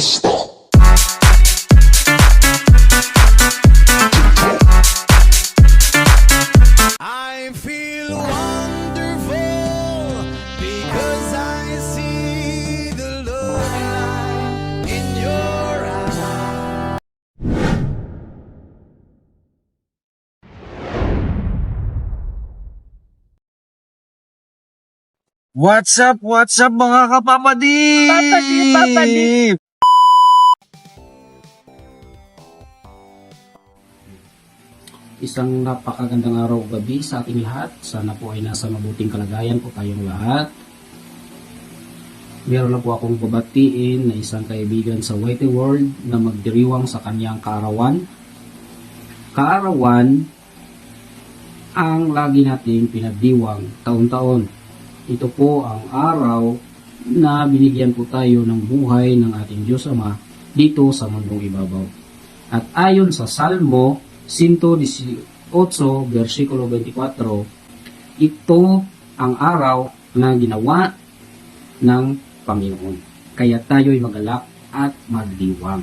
I feel wonderful because I see the love light in your eyes. What's up mga kapapadi? Papadi. Isang napakagandang araw o gabi sa ating lahat. Sana po ay nasa mabuting kalagayan po tayong lahat. Meron na po akong babatiin na isang kaibigan sa Whitey World na magdiriwang sa kanyang kaarawan. Kaarawan ang lagi nating pinagdiwang taon-taon. Ito po ang araw na binigyan po tayo ng buhay ng ating Diyos Ama dito sa mundong ibabaw. At ayon sa Salmo 118, versikulo 24, ito ang araw na ginawa ng Panginoon. Kaya tayo'y magalak at magdiwang.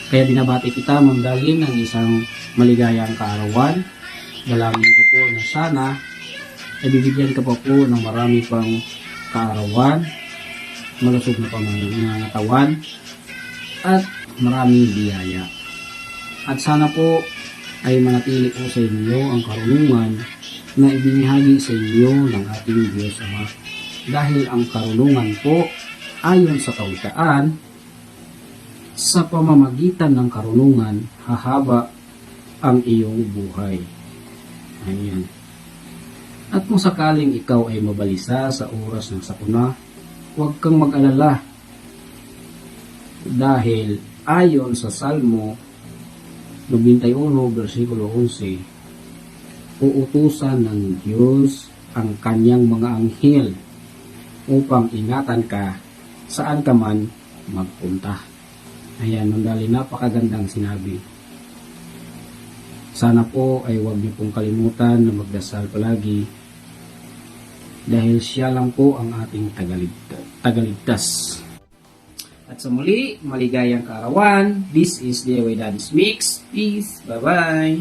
Kaya binabati kita, Ma'am Darlene, ng isang maligayang kaarawan. Dalangin ko po na sana ay bibigyan ka pa po ng marami pang kaarawan, malusog na pangangatawan, at maraming biyaya. At sana po ay manatili po sa inyo ang karunungan na ibinahagi sa inyo ng ating Diyos Ama. Dahil ang karunungan po ayon sa kawikaan, sa pamamagitan ng karunungan hahaba ang iyong buhay. Ayan. At kung sakaling ikaw ay mabalisa sa oras ng sakuna, huwag kang mag-alala. Dahil ayon sa Salmo 91, versikulo 11, uutusan ng Diyos ang kanyang mga anghel upang ingatan ka saan ka man magpunta. Ayan, nandali, napakagandang sinabi. Sana po ay huwag niyo pong kalimutan na magdasal palagi dahil siya lang po ang ating tagaligtas. At sa muli, maligayang kaarawan. This is DIY Daddy's Mix. Peace. Bye-bye.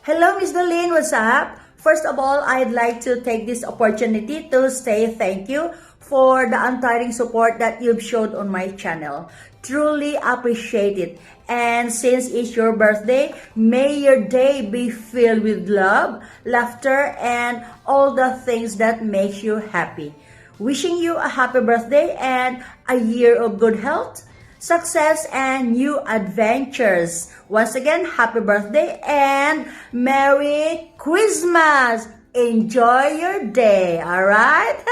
Hello, Miss Darlene. What's up? First of all, I'd like to take this opportunity to say thank you for the untiring support that you've showed on my channel. Truly appreciate it. And since it's your birthday, may your day be filled with love, laughter, and all the things that make you happy. Wishing you a happy birthday and a year of good health, success, and new adventures. Once again, happy birthday and Merry Christmas! Enjoy your day, alright?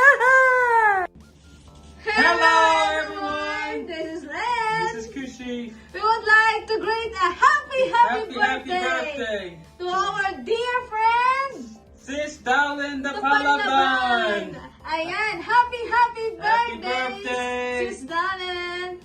Hello everyone! This is Len. This is Kushi. We would like to greet a happy birthday to our dear friend, Sis Darlene the Palaban. Palaban. Ayan, happy birthday, birthday. Sis Darlene.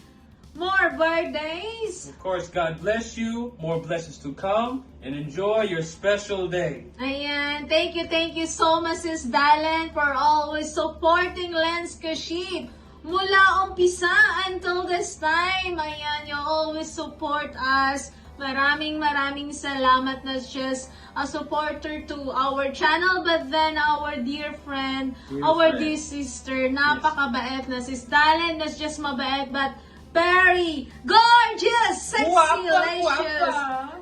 More birthdays. Of course, God bless you. More blessings to come, and enjoy your special day. Ayan, thank you so much, Sis Darlene, for always supporting Lens Kashib. Mula umpisa until this time, ayan, you always support us. Maraming salamat, not just a supporter to our channel, but then our dear friend, dear sister. Napakabait na Sis Darlene, not just mabait, but very gorgeous, sexy, licious.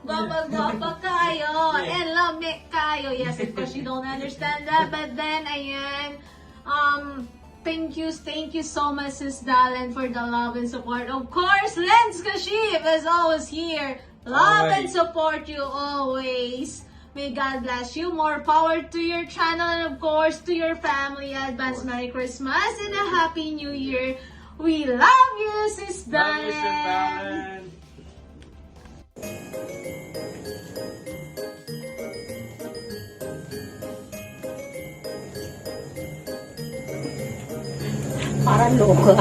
Guapa kayo, and lamig kayo. Yes, of course, you don't understand that, but then, ayan, thank you so much, Sis Darlene, for the love and support. Of course, Lens Kashib is always here. Love and support you always. May God bless you. More power to your channel and of course to your family. Advance Merry Christmas and a Happy New Year. We love you, Sis Love you, Sis Darlene. Darlene. Parang loka.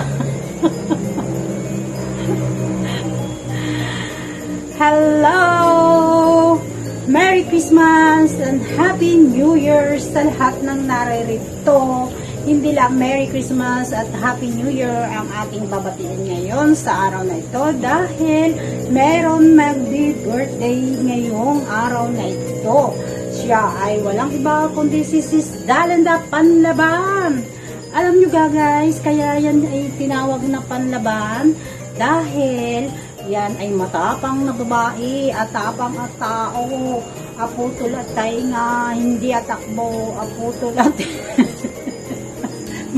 Hello! Merry Christmas and Happy New Year sa lahat ng naririto. Hindi lang Merry Christmas at Happy New Year ang ating babatiin ngayon sa araw na ito dahil meron mag-birthday ngayong araw na ito. Siya ay walang iba kundi si Sis Dalenda Panlaban. Alam nyo guys, kaya yan ay tinawag na panlaban dahil yan ay matapang na babae at tapang at tao. Aputol at tainga, hindi atakbo, aputol at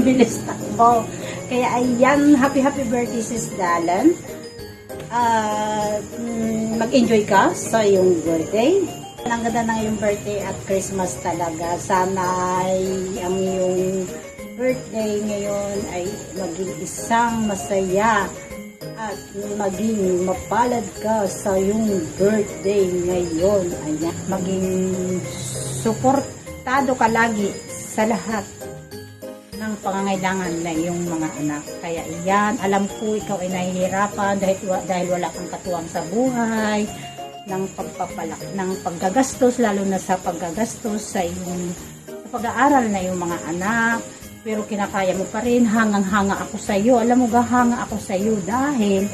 bilis takbo. Kaya ayan, happy birthday Sis Dalen. Mag-enjoy ka sa iyong birthday. Ang ganda ng iyong birthday at Christmas talaga. Sana ay ang iyong birthday ngayon ay maging isang masaya at maging mapalad ka sa iyong birthday ngayon. Ayan. Maging suportado ka lagi sa lahat ng pangangailangan ng iyong mga anak. Kaya iyan, alam ko ikaw ay nahihirapan dahil wala kang katuwang sa buhay, ng paggagastos, lalo na sa paggagastos sa iyong pag-aaral na iyong mga anak. Pero kinakaya mo pa rin, hangang-hanga ako sa iyo. Alam mo, hanga ako sa iyo dahil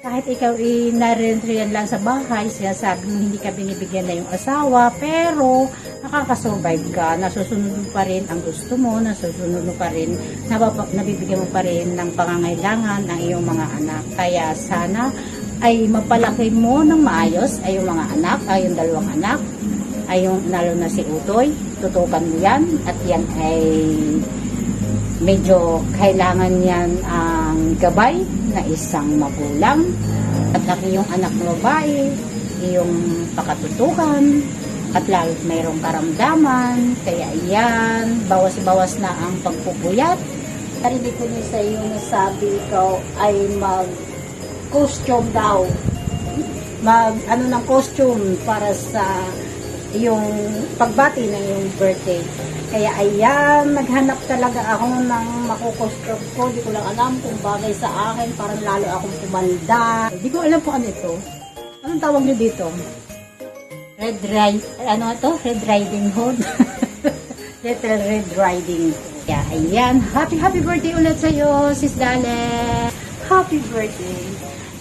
kahit ikaw naririyan lang sa bahay, sinasabi mo hindi ka binibigyan na yung asawa, pero nakakasurvive ka, nasusunod mo pa rin ang gusto mo, nasusunod mo pa rin, nabibigyan mo pa rin ng pangangailangan ng iyong mga anak. Kaya sana ay mapalaki mo ng maayos ay yung mga anak, ay yung dalawang anak, ay yung lalo na si Utoy, tutukan mo yan, at yan ay medyo kailangan yan ang gabay na isang magulang at ang iyong anak na babae, iyong pakatutukan at lalo't mayroong karamdaman. Kaya yan, bawas-bawas na ang pagpupuyat. Narinig ko niyo sa iyo na sabi ikaw ay mag-costume daw, ng costume para sa iyong pagbati ng iyong birthday. Kaya ayan, naghanap talaga ako ng makukostrop ko. Di ko lang alam kung bagay sa akin. Parang lalo akong kumanda. Di ko alam kung ano ito. Anong tawag nyo dito? Red Riding Hood. Little Red Riding Hood. Kaya ayan, happy birthday ulit sa'yo, Sis Dale. Happy birthday.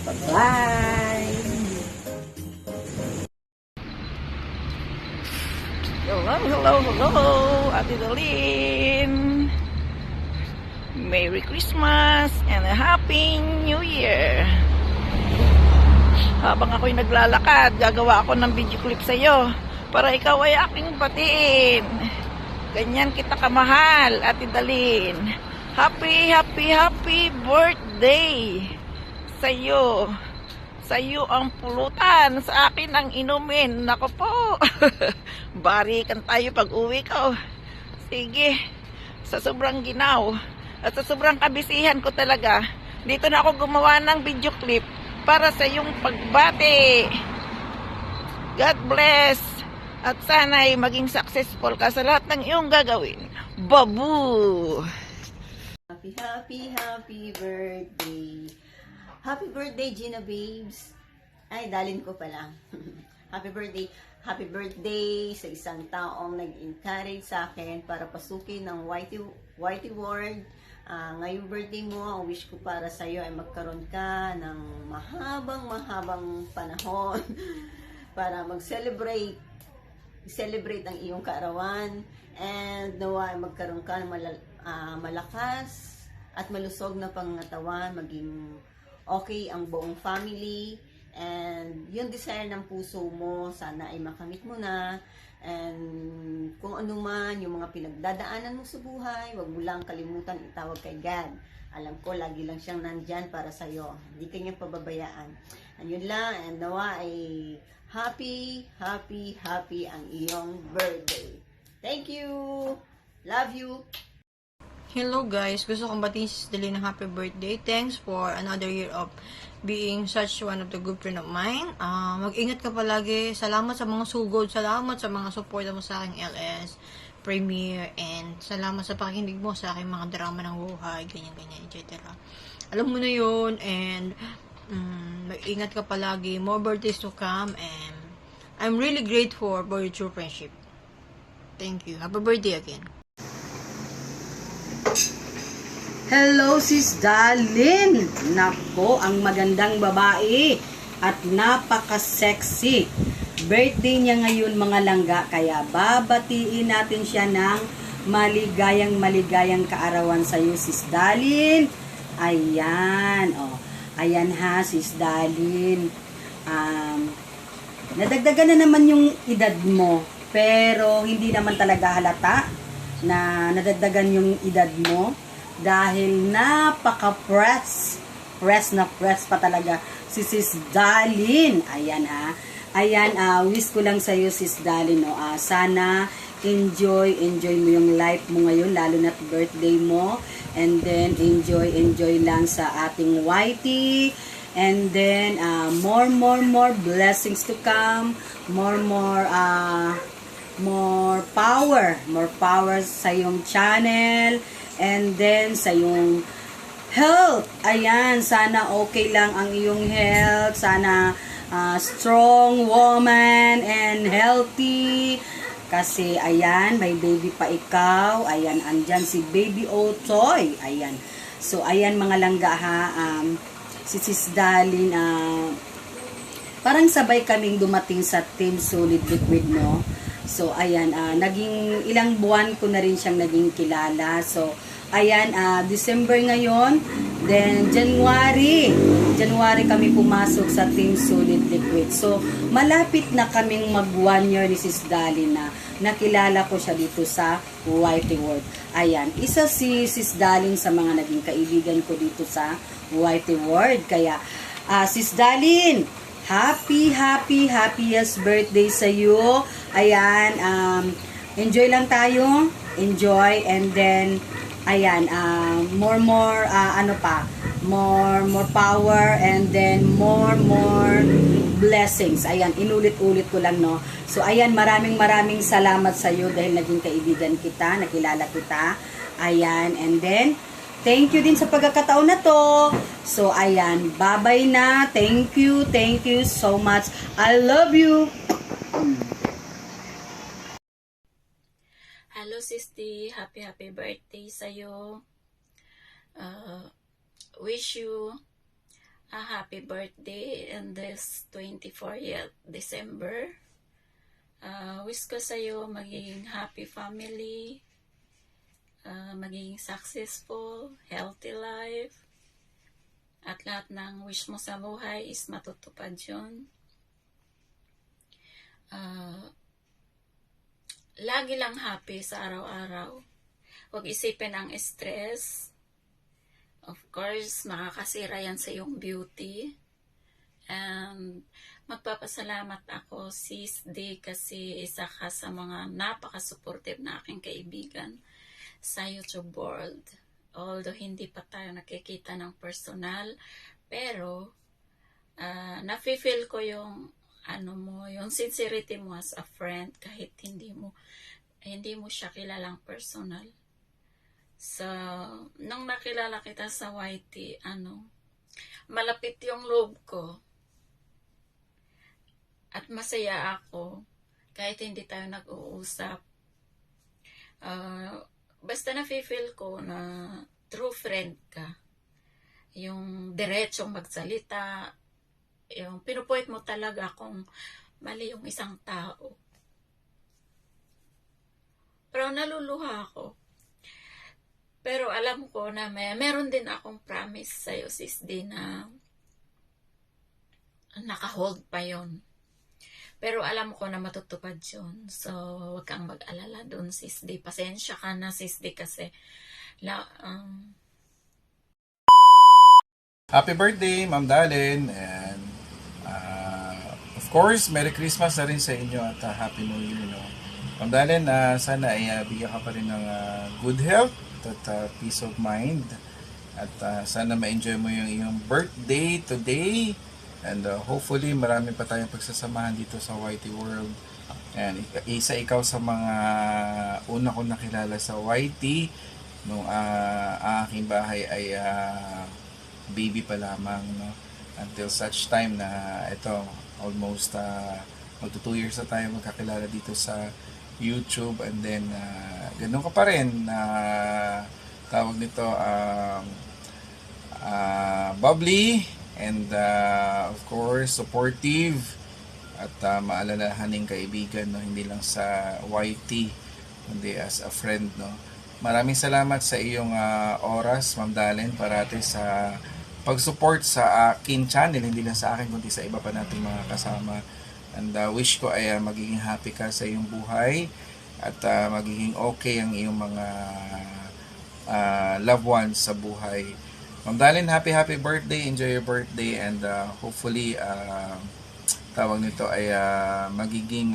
Bye-bye. Hello, Ate Darlene. Merry Christmas and a Happy New Year. Habang ako'y naglalakad, gagawa ako ng video clip sa iyo para ikaw ay aking batiin. Ganyan kita kamahal, Ate Darlene. Happy birthday sa iyo. Sa iyo ang pulutan, sa akin ang inumin. Nako po. Barikan tayo pag uwi ko. Sige. Sa sobrang ginaw at sa sobrang kabisihan ko talaga, dito na ako gumawa ng video clip para sa iyong pagbati. God bless. At sana'y maging successful ka sa lahat ng iyong gagawin. Babu! Happy birthday. Happy birthday, Gina Babes. Ay, dalin ko pala. Happy birthday sa isang taong nag-encourage sa akin para pasukin ng YT World. Ngayong birthday mo, ang wish ko para sa iyo ay magkaroon ka ng mahabang panahon para mag-celebrate ang iyong kaarawan, and nawa ay magkaroon ka ng malakas at malusog na pangangatawan, maging okay ang buong family, and yung desire ng puso mo, sana ay makamit mo na. And kung ano man yung mga pinagdadaanan mo sa buhay, wag mo lang kalimutan itawag kay God. Alam ko, lagi lang siyang nandyan para sa'yo. Hindi ka niyang pababayaan. And yun lang, and nawa ay happy ang iyong birthday. Thank you! Love you! Hello guys, gusto kong batiin si Dali ng happy birthday. Thanks for another year of being such one of the good friend of mine. Mag-ingat ka palagi. Salamat sa mga sugod. Salamat sa mga support mo sa aking LS premiere. And salamat sa pakikinig mo sa aking mga drama ng buhay. Ganyan, etc. Alam mo na yun. And mag-ingat ka palagi. More birthdays to come. And I'm really grateful for your true friendship. Thank you. Happy birthday again. Hello, Sis Dalin. Nako, ang magandang babae at napaka-sexy. Birthday niya ngayon mga langga, kaya babatiin natin siya ng maligayang kaarawan sa iyo, Sis Dalin. Ayan, oh. Ayan ha, Sis Dalin. Nadagdagan na naman yung edad mo, pero hindi naman talaga halata na nadagdagan yung edad mo dahil napaka-press pa talaga si Sis Dalin. Ayan ha. Ayan, wish ko lang sa'yo, Sis Dalin, no? Sana enjoy mo yung life mo ngayon, lalo na't birthday mo. And then, enjoy lang sa ating YT. And then, more blessings to come. More power sa iyong channel. And then, sa iyong health. Ayan, sana okay lang ang iyong health. Sana strong woman and healthy. Kasi, ayan, may baby pa ikaw. Ayan, andyan si Baby Otoy. Ayan. So, ayan mga langga ha. Si Sis Dalin, parang sabay kaming dumating sa Team Solid Liquid, no? So, ayan, naging ilang buwan ko na rin siyang naging kilala. So, ayan, December ngayon, then January kami pumasok sa Team Solid Liquid. So, malapit na kaming mag 1 year ni Sis Dalin na nakilala ko siya dito sa YT World. Ayan, isa si Sis Dalin sa mga naging kaibigan ko dito sa YT World. Kaya, Sis Dalin, happiest birthday sa iyo. Ayan, enjoy lang tayo. Enjoy, and then, ayan, more power, and then more blessings. Ayan, inulit-ulit ko lang, no? So, ayan, maraming salamat sa iyo dahil naging kaibigan kita, nakilala kita. Ayan, and then, thank you din sa pagkakataon na to. So, ayan, bye-bye na. Thank you so much. I love you. Hello, Sisti. Happy birthday sa'yo. Wish you a happy birthday in this 24th December. Wish ko sa'yo maging happy family, maging successful, healthy life, at lahat ng wish mo sa buhay is matutupad yun. Lagi lang happy sa araw-araw. Huwag isipin ang stress. Of course, makakasira yan sa iyong beauty. And magpapasalamat ako, Sis D, kasi isa ka sa mga napaka-supportive na aking kaibigan sa YouTube world. Although hindi pa tayo nakikita ng personal, pero nafe-feel ko yung yung sincerity mo as a friend kahit hindi mo siya kilalang personal. So, nung nakilala kita sa YT, malapit yung loob ko. At masaya ako kahit hindi tayo nag-uusap. Basta nafe-feel ko na true friend ka. Yung diretsong magsalita, yung pinupoint mo talaga kung mali yung isang tao. Pero naluluha ako. Pero alam ko na meron din akong promise sa'yo, Sis D, na naka-hold pa yon. Pero alam ko na matutupad yun. So, huwag kang mag-alala doon, Sis D. Pasensya ka na, Sis D, kasi Happy birthday, Ma'am Dalin, and of course, Merry Christmas na rin sa inyo at Happy New Year, no? Ma'am Dalin, sana ay bigyan ka pa rin ng good health at peace of mind, at sana ma-enjoy mo yung iyong birthday today, and hopefully marami pa tayong pagsasamahan dito sa YT World. And isa ikaw sa mga una kong nakilala sa YT nung aking bahay ay baby pa lamang, no? Until such time na ito almost magto 2 years na tayo magkakilala dito sa YouTube, and then ganun ka pa rin tawag nito, bubbly, and of course, supportive, at maalalahaning kaibigan, no? Hindi lang sa YT, kundi as a friend, no? Maraming salamat sa iyong oras, Ma'am Dalen, parati sa pag-support sa akin channel, hindi lang sa akin kundi sa iba pa nating mga kasama. And wish ko ay magiging happy ka sa iyong buhay, at magiging okay ang iyong mga loved ones sa buhay. Ma'am Dalen, happy birthday, enjoy your birthday, and hopefully tawag nito ay magiging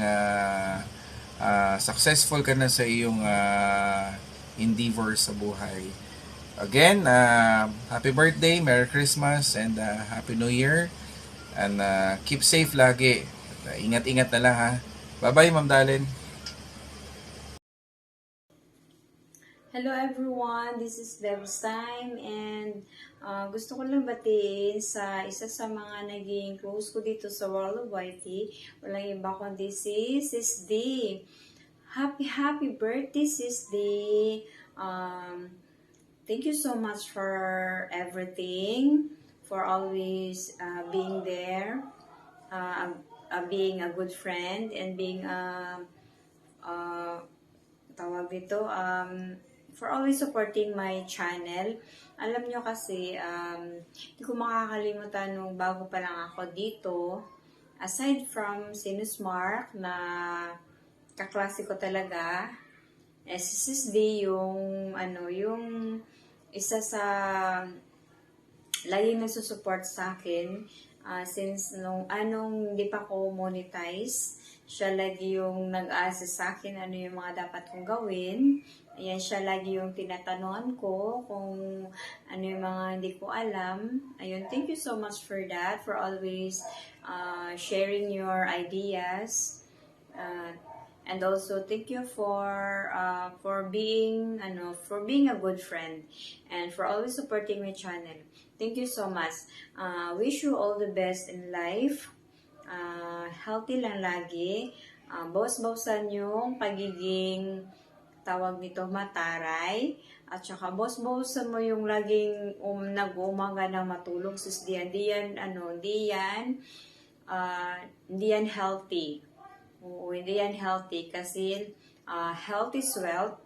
successful ka na sa iyong endeavor sa buhay. Again, happy birthday, Merry Christmas, and Happy New Year. And keep safe lagi. At, ingat-ingat na lang, ha. Bye-bye, Ma'am Dalen. Hello everyone, this is Deb's Time, and gusto ko lang batiin sa isa sa mga naging close ko dito sa World of YT. Walang iba kundi si Sis D. Happy birthday, Sis D. Thank you so much for everything, for always being there, being a good friend, and being tawag dito, for always supporting my channel. Alam nyo kasi, hindi ko makakalimutan nung bago pa lang ako dito, aside from Sinus Mark na kaklase ko talaga, si Sis D yung isa sa laging nagsusupport sa akin since anong hindi pa ko monetize. Siya lagi yung nag-assist sa akin ano yung mga dapat kong gawin. Ayan, siya lagi yung tinatanungan ko kung ano yung mga hindi ko alam. Ayun, thank you so much for that, for always sharing your ideas. And also thank you for being a good friend, and for always supporting my channel. Thank you so much. Wish you all the best in life. Healthy lang lagi. Bawas-bawasan yung pagiging tawag nito mataray, at saka bawas-bawasan mo yung laging nag-uumaga na matulog. Sis hindi yan healthy. Oo, hindi yan healthy kasi health is wealth.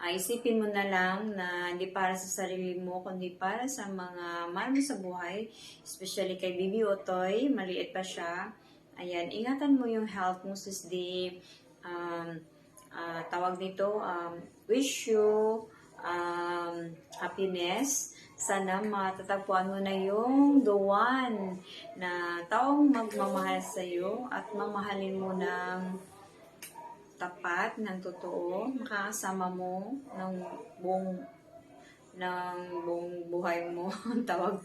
Isipin mo na lang na hindi para sa sarili mo, kundi para sa mga mahal mo sa buhay, especially kay Bibi Otoy, maliit pa siya. Ayan, ingatan mo yung health mo, Sis D. Tawag nito, wish you happiness. Sana matatagpuan mo na yung the one na taong magmamahal sa iyo at mamahalin mo ng tapat, ng totoo, makakasama mo ng buong buhay mo. Tawag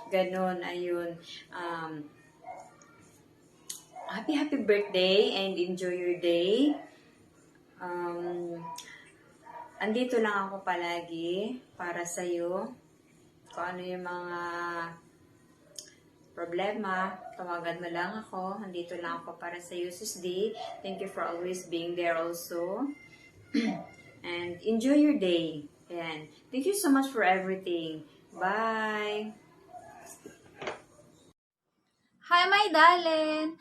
ganon, ayun. Happy birthday and enjoy your day. Andito lang ako palagi para sa iyo. Kung ano yung mga problema, tawagan mo lang ako. Andito lang ako para sa iyo, Sis D. Thank you for always being there also. And enjoy your day. Ayan. Thank you so much for everything. Bye! Hi, my darling!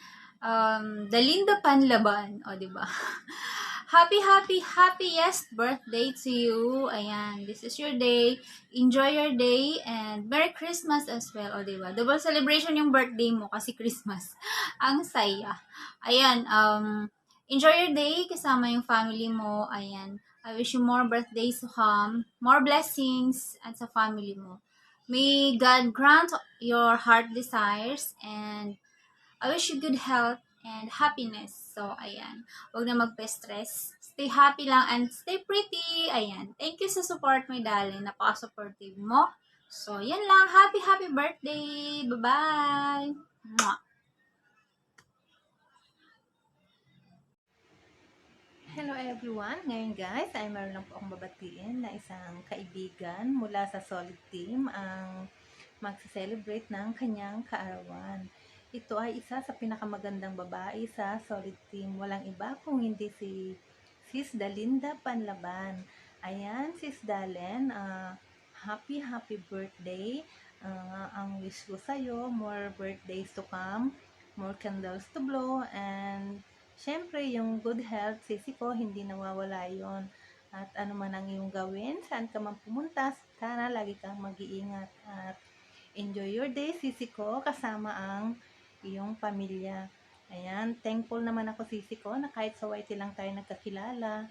Dalinda Panlaban. O, diba? Happiest birthday to you. Ayan, this is your day. Enjoy your day and Merry Christmas as well. O, diba? Double celebration yung birthday mo kasi Christmas. Ang saya. Ayan, enjoy your day kasama yung family mo. Ayan, I wish you more birthdays to come, more blessings at sa family mo. May God grant your heart desires, and I wish you good health and happiness. So, ayan. Huwag na magpe-stress. Stay happy lang and stay pretty. Ayan. Thank you sa support, my darling. Napaka-supportive mo. So, yan lang. Happy birthday. Bye-bye. Mwah. Hello everyone! Ngayon guys, ay meron lang po akong babatiin na isang kaibigan mula sa Solid Team ang magsa-celebrate ng kanyang kaarawan. Ito ay isa sa pinakamagandang babae sa Solid Team. Walang iba kung hindi si Sis Dalinda Panlaban. Ayan, Sis Dalen, happy birthday. Ang wish ko sa'yo, more birthdays to come, more candles to blow, and syempre yung good health, sisi ko, hindi nawawala yon. At ano man ang iyong gawin, saan ka man pumunta, sana lagi kang mag-iingat at enjoy your day, sisi ko, kasama ang iyong pamilya. Ayan, thankful naman ako, sisi ko, na kahit sa YT lang tayo nagkakilala,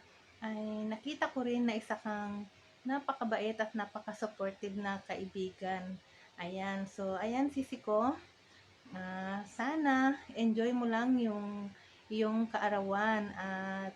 ay nakita ko rin na isa kang napakabait at napaka-supportive na kaibigan. Ayan, so ayan, sisi ko, sana enjoy mo lang yung kaarawan at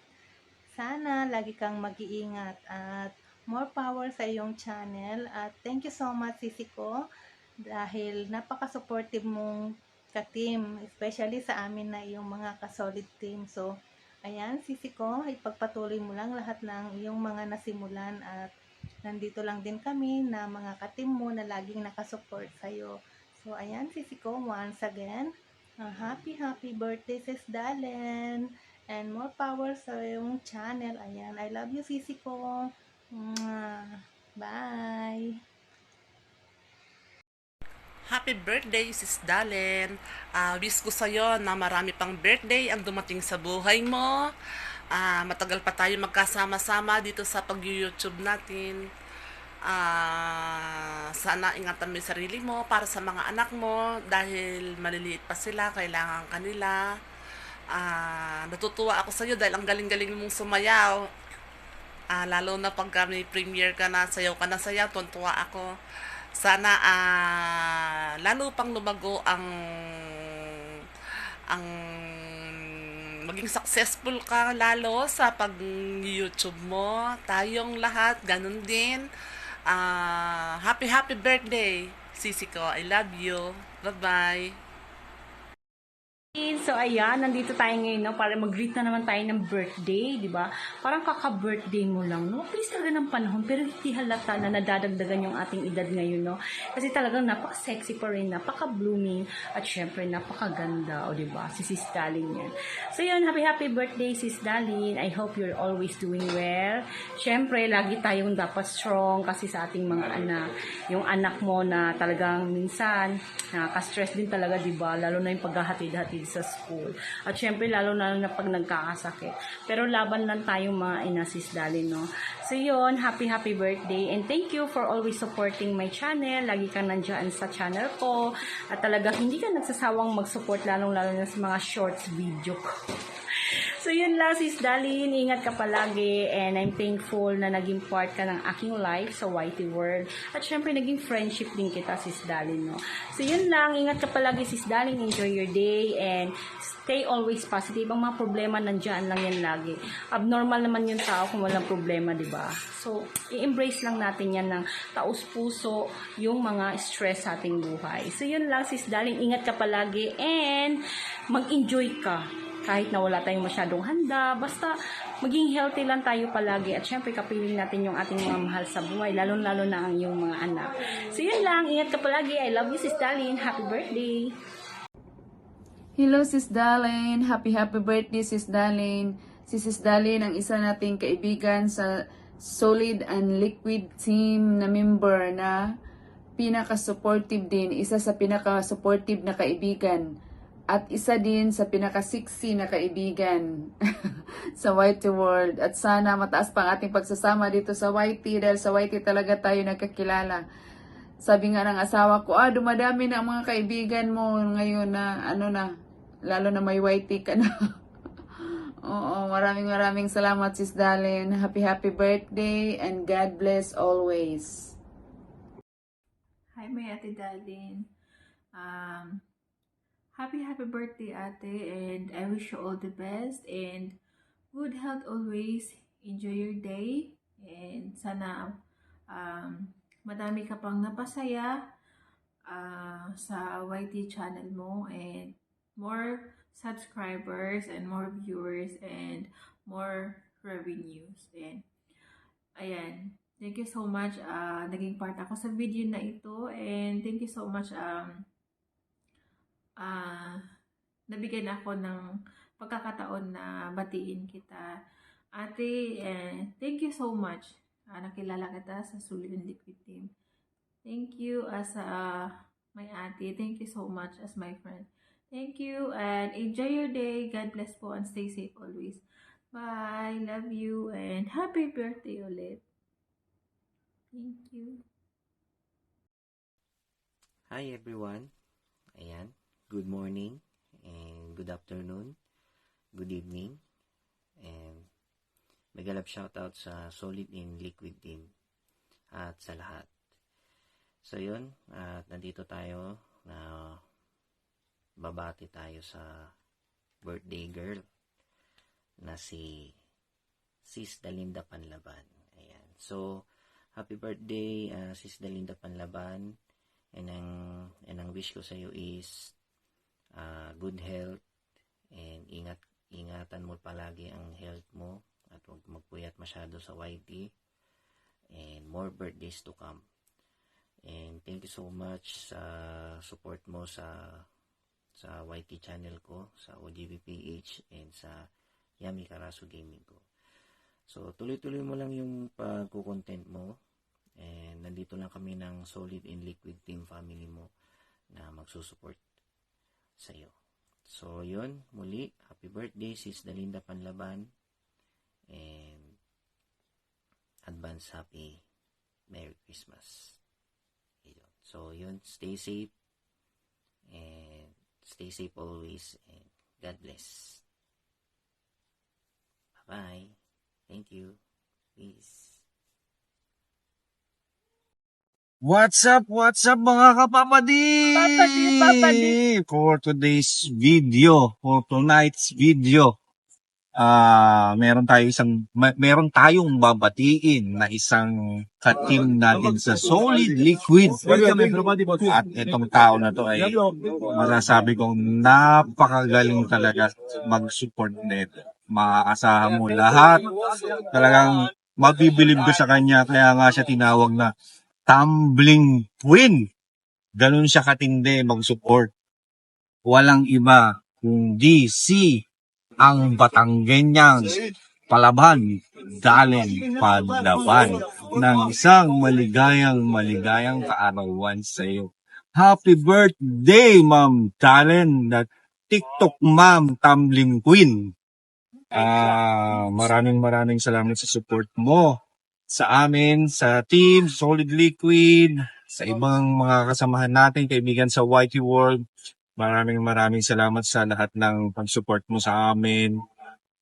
sana lagi kang mag-iingat at more power sa iyong channel. At thank you so much, sisi ko, dahil napaka-supportive mong ka-team, especially sa amin na iyong mga ka-solid team. So, ayan, sisi ko, ipagpatuloy mo lang lahat ng iyong mga nasimulan at nandito lang din kami na mga ka-team mo na laging nakasupport sa'yo. So, ayan, sisi ko, once again, happy birthday, Sis Dalen, and more power sa iyong channel. Ayan, I love you, sisi ko. Bye! Happy birthday, Sis Dalen. Wish ko sa'yo na marami pang birthday ang dumating sa buhay mo. Matagal pa tayo magkasama-sama dito sa pag-YouTube natin. Sana ingatan mo yung sarili mo para sa mga anak mo dahil maliliit pa sila, kailangan kanila. Natutuwa ako sa'yo dahil ang galing-galing mong sumayaw. Lalo na pag may premiere ka na, sayaw ka na sayaw, tuntua ako. Sana lalo pang lumago ang maging successful ka lalo sa pag-YouTube mo. Tayong lahat, ganun din. Happy birthday, sisi ko. I love you. Bye-bye. So ayan, nandito tayo ngayon, no, para mag-greet na naman tayo ng birthday, di ba? Parang kaka-birthday mo lang, no? Please talaga ng panahon, pero hindi halata na nadadagdagan yung ating edad ngayon, no? Kasi talagang napaka-sexy pa rin, napaka-blooming, at syempre napakaganda, o di ba? Si Sis Dalin yan. So yun, happy birthday, Sis Dalin. I hope you're always doing well. Syempre, lagi tayong dapat strong kasi sa ating mga anak. Yung anak mo na talagang minsan, nakaka-stress din talaga, di ba? Lalo na yung paghahatid-hatid sa school. At syempre, lalo na pag nagkakasakit. Pero laban lang tayong mga ina, Sis Dalin, no? So yun, happy birthday. And thank you for always supporting my channel. Lagi kang nandyan sa channel ko. At talaga, hindi ka nagsasawang mag-support, lalong-lalo na sa mga shorts video ko. So yun lang, Sis Dalin, ingat ka palagi and I'm thankful na naging part ka ng aking life sa YT World. At syempre naging friendship din kita, Sis Dalin, no? So yun lang, ingat ka palagi, Sis Dalin, enjoy your day and stay always positive. Ang mga problema nandyan lang yan lagi. Abnormal naman yung tao kung walang problema, di ba? So i-embrace lang natin yan ng taos-puso yung mga stress sa ating buhay. So yun lang, Sis Dalin, ingat ka palagi and mag-enjoy ka. Kahit na wala tayong masyadong handa, basta maging healthy lang tayo palagi at syempre kapiling natin yung ating mga mahal sa buhay, lalo-lalo na ang iyong mga anak. So yun lang, ingat ka palagi. I love you, Sis Dalin. Happy birthday! Hello, Sis Dalin. Happy birthday, Sis Dalin. Si Sis Dalin ang isa nating kaibigan sa Solid and Liquid team na member na pinaka-supportive din. Isa sa pinaka-supportive na kaibigan. At isa din sa pinaka-sexy na kaibigan sa YT World. At sana mataas pa ang ating pagsasama dito sa YT dahil sa YT talaga tayo nagkakilala. Sabi nga ng asawa ko, dumadami na ang mga kaibigan mo ngayon na lalo na may YT ka na. Oo, maraming salamat, Sis Dalin. Happy birthday and God bless always. Hi, my Ate Dalin. Happy birthday, ate, and I wish you all the best and good health always. Enjoy your day and sana madami ka pang napasaya sa YT channel mo and more subscribers and more viewers and more revenues. And ayan, thank you so much. Naging part ako sa video na ito and thank you so much nabigyan ako ng pagkakataon na batiin kita, ate, and thank you so much nakilala kita sa Solid and Liquid team. Thank you as my auntie. Thank you so much as my friend. Thank you and enjoy your day. God bless po and stay safe always. Bye. Love you and happy birthday ulit. Thank you. Hi everyone. Ayan. Good morning and good afternoon. Good evening. And mega love shoutout sa Solid and Liquid team at sa lahat. So yun, at nandito tayo na babati tayo sa birthday girl na si Sis Dalinda Panlaban. Ayan. So, happy birthday Sis Dalinda Panlaban. And ang wish ko sa iyo is good health and ingatan mo palagi ang health mo at huwag magpuyat masyado sa YT and more birthdays to come. And thank you so much sa support mo sa YT channel ko, sa OGBPH and sa Yummy Karaso Gaming ko. So tuloy-tuloy mo lang yung pagko-content mo. And nandito lang kami ng Solid and Liquid team family mo na magsusupport sa iyo. So, yun. Muli, happy birthday, Sis Dalinda Panlaban. And advance happy Merry Christmas. Yun. So, yun. Stay safe. And stay safe always. And God bless. Bye-bye. Thank you. Peace. What's up mga kapapadi? For today's video, for tonight's video, meron tayong babatiin na isang ka-team natin sa Solid Liquid. At itong tao na to ay masasabi kong napakagaling talaga mag-support nito. Maaasahan mo lahat. Talagang mabibilib ko sa kanya, kaya nga siya tinawag na Tumbling Queen. Ganun siya katindi mag-support. Walang iba kundi ang Batanggenyang Palaban, Dalen Panlaban, ng isang maligayang kaarawan sa iyo. Happy birthday, Ma'am Dalen, na TikTok Ma'am Tumbling Queen. Maraming salamat sa support mo sa amin, sa team, Solid Liquid, sa ibang mga kasamahan natin, kaibigan sa YT World. Maraming salamat sa lahat ng pag-support mo sa amin.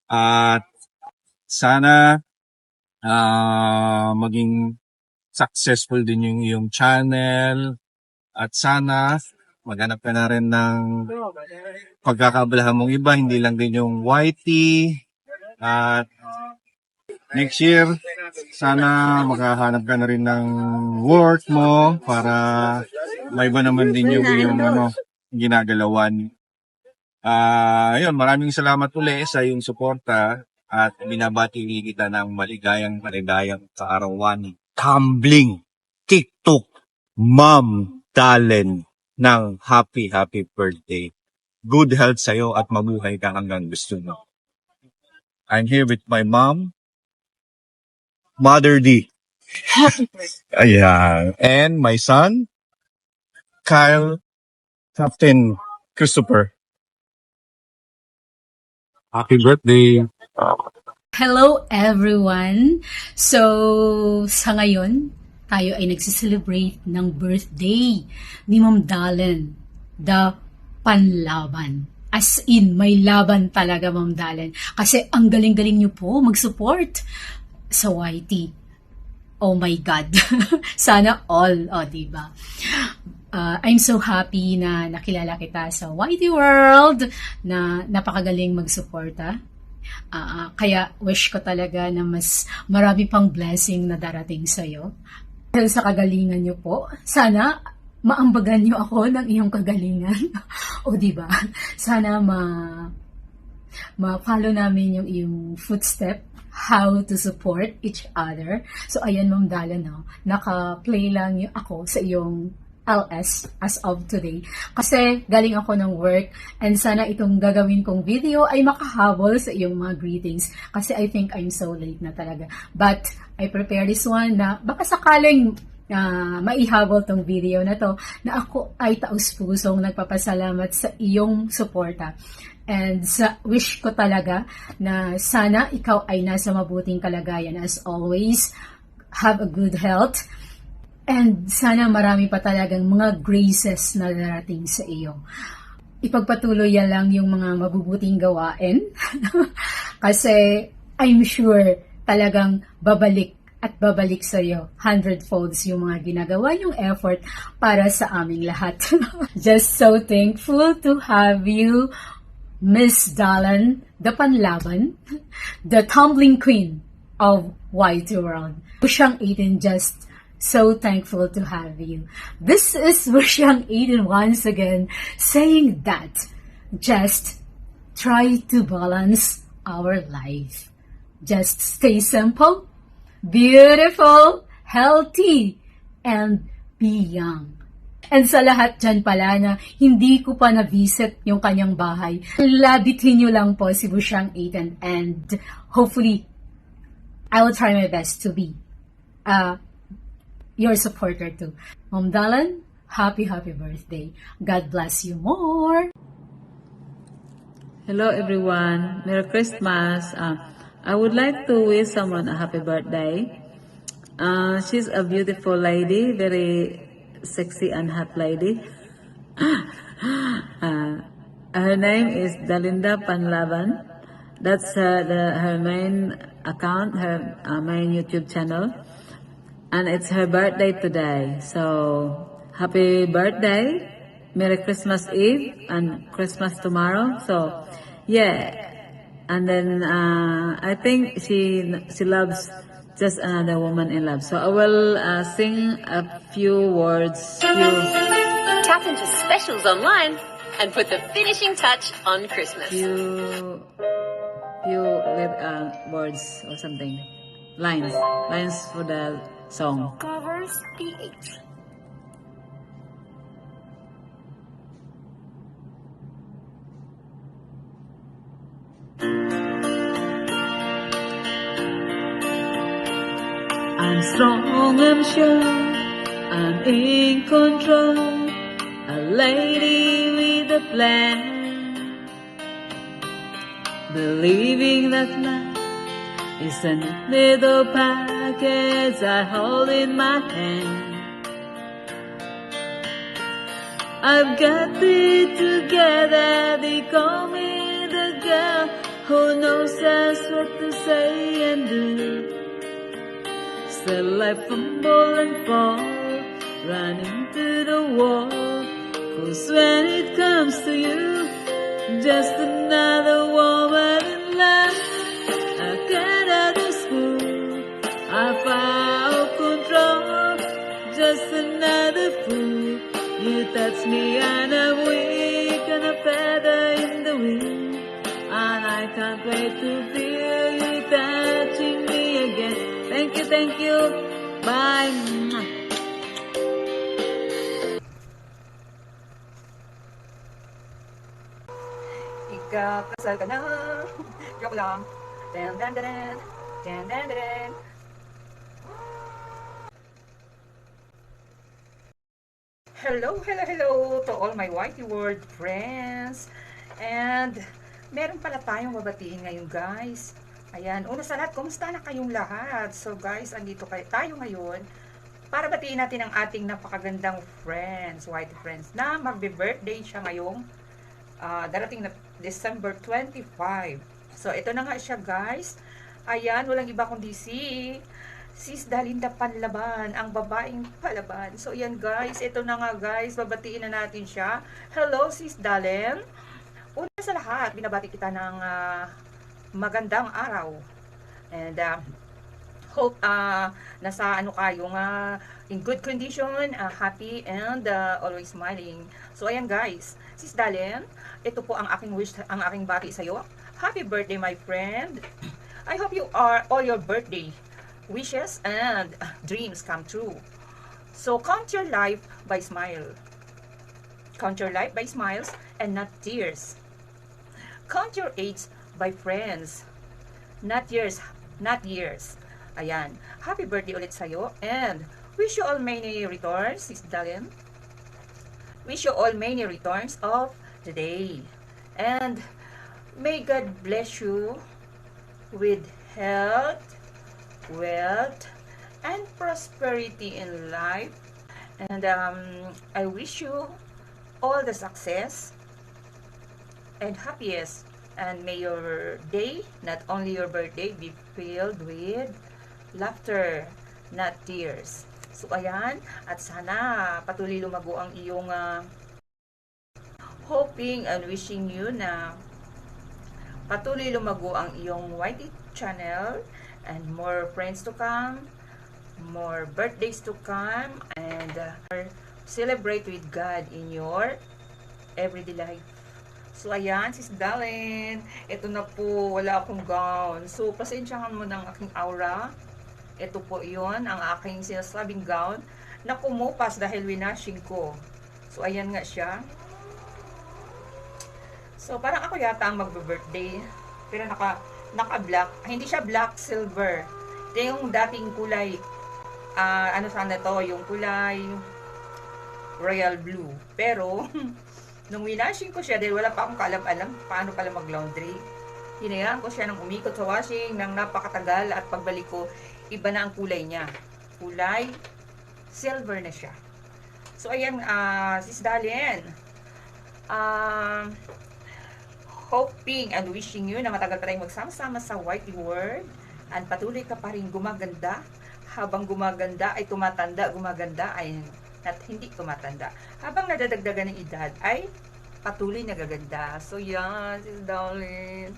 At sana maging successful din yung iyong channel. At sana maghanap ka na rin ng pagkakabalahan mong iba, hindi lang din yung YT. At next year, sana makahanap ka na rin ng work mo para may iba naman din yung ginagalawan. Ayun, maraming salamat uli sa iyong suporta at binabati kita ng maligayang kaarawan. Tumbling TikTok Ma'am Dalen ng happy birthday. Good health sa'yo at mabuhay ka hanggang gusto mo. I'm here with my mom, Mother D. Ayan. And my son, Kyle, Captain Christopher. Happy birthday. Hello everyone! So, sa ngayon, tayo ay nagsiselebrate ng birthday ni Ma'am Dalen, the Panlaban. As in, may laban talaga, Ma'am Dalen. Kasi ang galing-galing niyo po mag-support sa YT. Oh my God. Sana all, diba? I'm so happy na nakilala kita sa YT World, na napakagaling mag-suporta. Kaya wish ko talaga na mas marami pang blessing na darating sa'yo. Dahil sa kagalingan niyo po, sana maambagan niyo ako ng iyong kagalingan. O diba? Sana ma-follow namin yung iyong footstep, how to support each other. So ayan, Ma'am Dalen, naka-play lang ako sa iyong LS as of today. Kasi galing ako ng work and sana itong gagawin kong video ay makahabol sa iyong mga greetings. Kasi I think I'm so late na talaga. But I prepare this one na baka sakaling maihabol tong video na to na ako ay taus-pusong nagpapasalamat sa iyong suporta. And wish ko talaga na sana ikaw ay nasa mabuting kalagayan as always. Have a good health. And sana marami pa talagang mga graces na darating sa iyo. Ipagpatuloy yan lang yung mga mabubuting gawain. Kasi I'm sure talagang babalik at babalik sa iyo 100-folds yung mga ginagawa yung effort para sa aming lahat. Just so thankful to have you, Miss Dalan, the Panlaban, the tumbling queen of YT World. Busyang 18, just so thankful to have you. This is Busyang 18 once again saying that just try to balance our life. Just stay simple, beautiful, healthy, and be young. And sa lahat dyan pala na hindi ko pa na-visit yung kanyang bahay, labitin nyo lang po si Busyang 18 and hopefully I will try my best to be your supporter too. Mom Dalan, happy birthday. God bless you more. Hello everyone, Merry Christmas. I would like to wish someone a happy birthday. She's a beautiful lady, very sexy and hot lady. Her name is Dalinda Panlaban. That's her main account, her main YouTube channel. And it's her birthday today. So, happy birthday. Merry Christmas Eve and Christmas tomorrow. So, yeah. And then, I think she loves Just Another Woman in Love. So, I will sing a few words. Tap into specials online and put the finishing touch on Christmas. Few words or something. Lines for the song. Covers PH. I'm strong, I'm sure, I'm in control, a lady with a plan, believing that life is a little package I hold in my hand. I've got it together, they call me the girl who knows just what to say and do. Still I fumble and fall, run into the wall. 'Cause when it comes to you, just another woman in love. I get out of school, I'm out of control, just another fool. You touch me and I'm weak and a feather in the wind, and I can't wait to feel you touching me again. Thank you. Bye. Ikakasal ka na. Joke lang. Dan dan dan dan dan dan. Hello to all my YT World friends. And meron pala tayong babatiin ngayon, guys. Ayan, una sa lahat, kumusta na kayong lahat? So guys, andito tayo ngayon para batiin natin ang ating napakagandang friends, YT friends, na magbe-birthday siya ngayong darating na December 25. So ito na nga siya, guys. Ayan, walang iba kundi Sis Dalinda Panlaban, ang babaeng palaban. So ayan, guys, ito na nga, guys, babatiin na natin siya. Hello, Sis Dalen. Una sa lahat, binabati kita ng magandang araw. And hope nasa kayong in good condition, happy and always smiling. So ayan, guys, Sis Dalen, ito po ang aking wish, ang aking bati sa iyo. Happy birthday, my friend. I hope all your birthday wishes and dreams come true. So count your life by smile. Count your life by smiles and not tears. Count your age by friends, not years, not years. Ayan. Happy birthday ulit sa'yo and wish you all many returns, Sis Dalian. Wish you all many returns of the day. And may God bless you with health, wealth, and prosperity in life. And I wish you all the success and happiest. And may your day, not only your birthday, be filled with laughter, not tears. So ayan, at sana patuloy lumago ang iyong hoping and wishing you na patuloy lumago ang iyong YT channel and more friends to come, more birthdays to come, and celebrate with God in your everyday life. So ayan, Sis Dalen, ito na po, wala akong gown. So pasensyahan mo ng aking aura. Ito po yon ang aking sinasabing gown na kumupas dahil winashing ko. So ayan nga siya. So parang ako yata ang magbe-birthday. Pero naka-black. Hindi siya black, silver. Ito yung dating kulay. Ano sana to? Yung kulay royal blue. Pero nung winashing ko siya, dahil wala pa akong kaalam-alam paano pala mag-laundry, hinayaan ko siya ng umikot sa washing ng napakatagal at pagbalik ko, iba na ang kulay niya. Kulay silver na siya. So ayan, Sis Dalian, hoping and wishing you na matagal pa tayong magsama-sama sa YT World and patuloy ka pa rin gumaganda. Habang gumaganda ay tumatanda, gumaganda ay hindi tumatanda. Habang nadadagdagan ng edad ay patuloy nagaganda. So yan, Sis Dalian.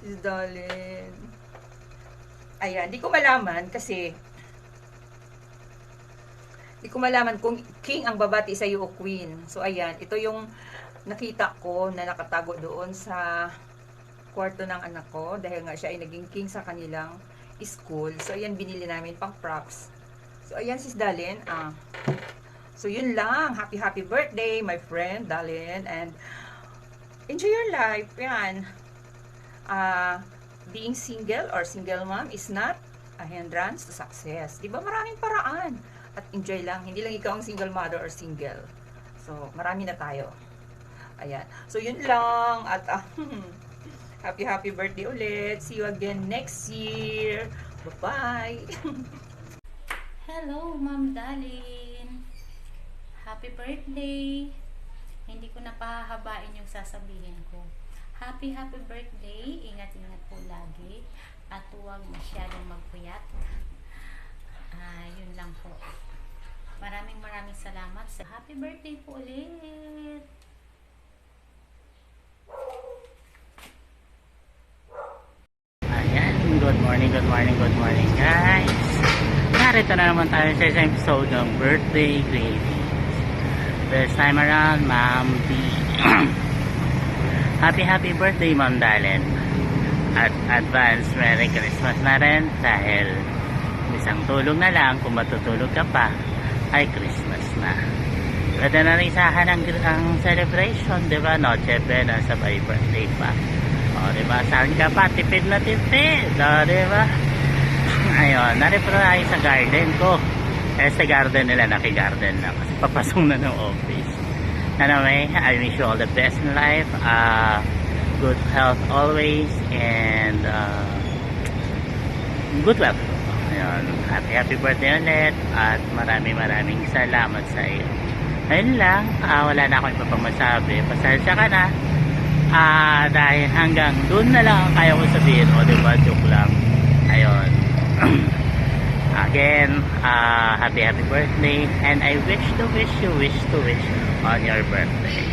Sis Dalian. Ayan, di ko malaman kasi di ko malaman kung king ang babati sa iyo o queen. So ayan, ito yung nakita ko na nakatago doon sa kwarto ng anak ko dahil nga siya ay naging king sa kanilang school. So ayan, binili namin pang props. So ayan, Sis Dalian, so yun lang. Happy birthday my friend Dalian, and enjoy your life. Yan. Being single or single mom is not a hindrance to success. Diba maraming paraan. At enjoy lang. Hindi lang ikaw ang single mother or single. So, marami na tayo. Ayan. So, yun lang. At happy birthday ulit. See you again next year. Bye-bye. Hello, Ma'am Dalin. Happy birthday. Hindi ko na pahahabain yung sasabihin ko. Happy birthday. Ingat-ingat po lagi. At huwag masyadong magpuyat. Yun lang po. Maraming salamat. Happy birthday po ulit. Ayan, good morning guys. Narito na naman tayo sa isang episode ng birthday greetings. This time around, Ma'am B. Happy birthday, Ma'am Dalen. At advance Merry Christmas na rin dahil isang tulog na lang, kung matutulog ka pa ay Christmas na. Pwede na rin isahan ang celebration, diba? Noche Buena, sabay birthday pa. O, diba? Saan ka pa? Tipid na tipid. O, diba? Ayun, narito na tayo sa garden ko. Sa garden nila, naki-garden na. Kasi papasok na ng office. Anyway, I wish you all the best in life. Good health always. And good wealth. Ayun, happy birthday ulit. At maraming salamat sa iyo. Ayun lang, wala na akong iba pang masabi. Pasensya ka na. Dahil hanggang doon na lang ang kaya ko sabihin. O diba, joke lang. Ayun. Again, happy birthday. And I wish to wish on your birthday.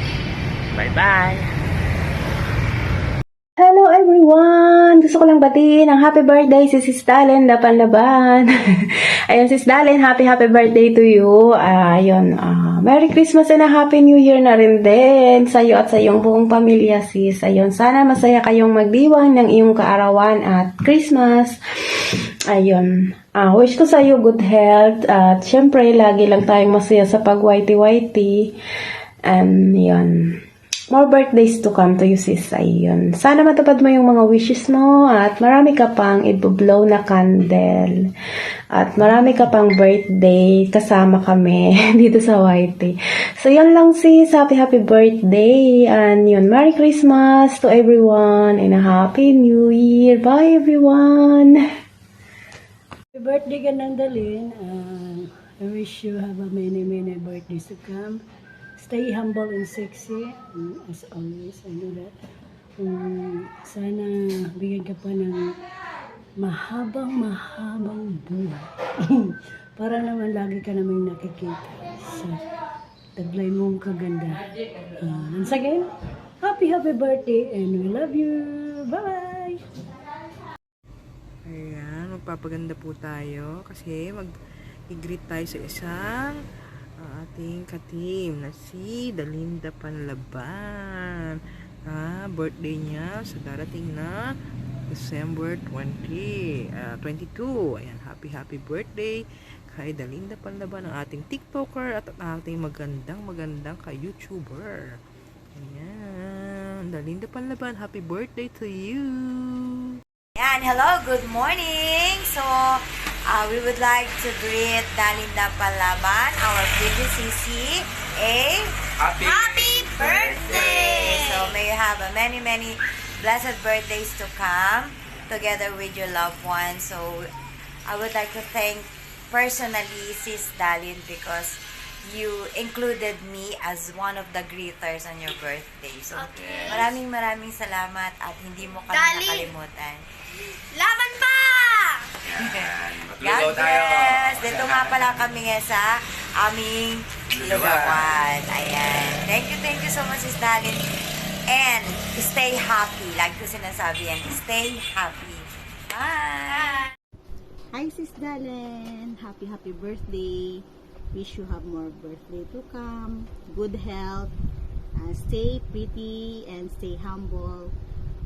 Bye-bye. Hello everyone! gusto ko lang batiin ang happy birthday si Sis Dalen Laban-Laban. Ayun, Sis Dalen, happy birthday to you. Ayun, Merry Christmas and a Happy New Year na rin din sa iyo at sa iyong buong pamilya, sis. Ayun, sana masaya kayong magdiwang ng iyong kaarawan at Christmas. Ayun, wish ko sa iyo good health at syempre, lagi lang tayong masaya sa pag-whitey-whitey. And yun, more birthdays to come to you, sis. Ayun. Sana matupad mo yung mga wishes mo at marami ka pang i-blow na candle. At marami ka pang birthday kasama kami dito sa YT. So, yun lang, sis. Happy birthday. And yun, Merry Christmas to everyone and a Happy New Year. Bye, everyone. Happy birthday, Ganandalin. I wish you have a many birthdays to come. Stay humble and sexy, as always. I know that. Sana bigyan ka pa ng mahabang buhay. Para naman lagi ka namang nakikita sa taglay mong kaganda. Once again, happy birthday and we love you. Bye! Ayan, magpapaganda po tayo kasi mag-greet tayo sa isang ating ka-team na si Dalinda Panlaban. Birthday niya sa darating na December 22. Ayan, happy birthday kay Dalinda Panlaban, ang ating TikToker at ang ating magandang ka-YouTuber. Ayan, Dalinda Panlaban, happy birthday to you! Yan, hello, good morning. So, we would like to greet Dalinda Panlaban, our pretty Sisi, a happy birthday! So, may you have a many blessed birthdays to come together with your loved ones. So, I would like to thank personally Sis Dalin because you included me as one of the greeters on your birthday. So, maraming salamat at hindi mo kami nakalimutan. Laban pa! God bless! Dito nga pala kami sa aming lugawan. Ayan. Thank you so much, Sis Dalin. And stay happy. Like ko sinasabi yan, stay happy. Bye! Hi, Sis Dalen. Happy birthday. Wish you have more birthday to come. Good health. Stay pretty and stay humble.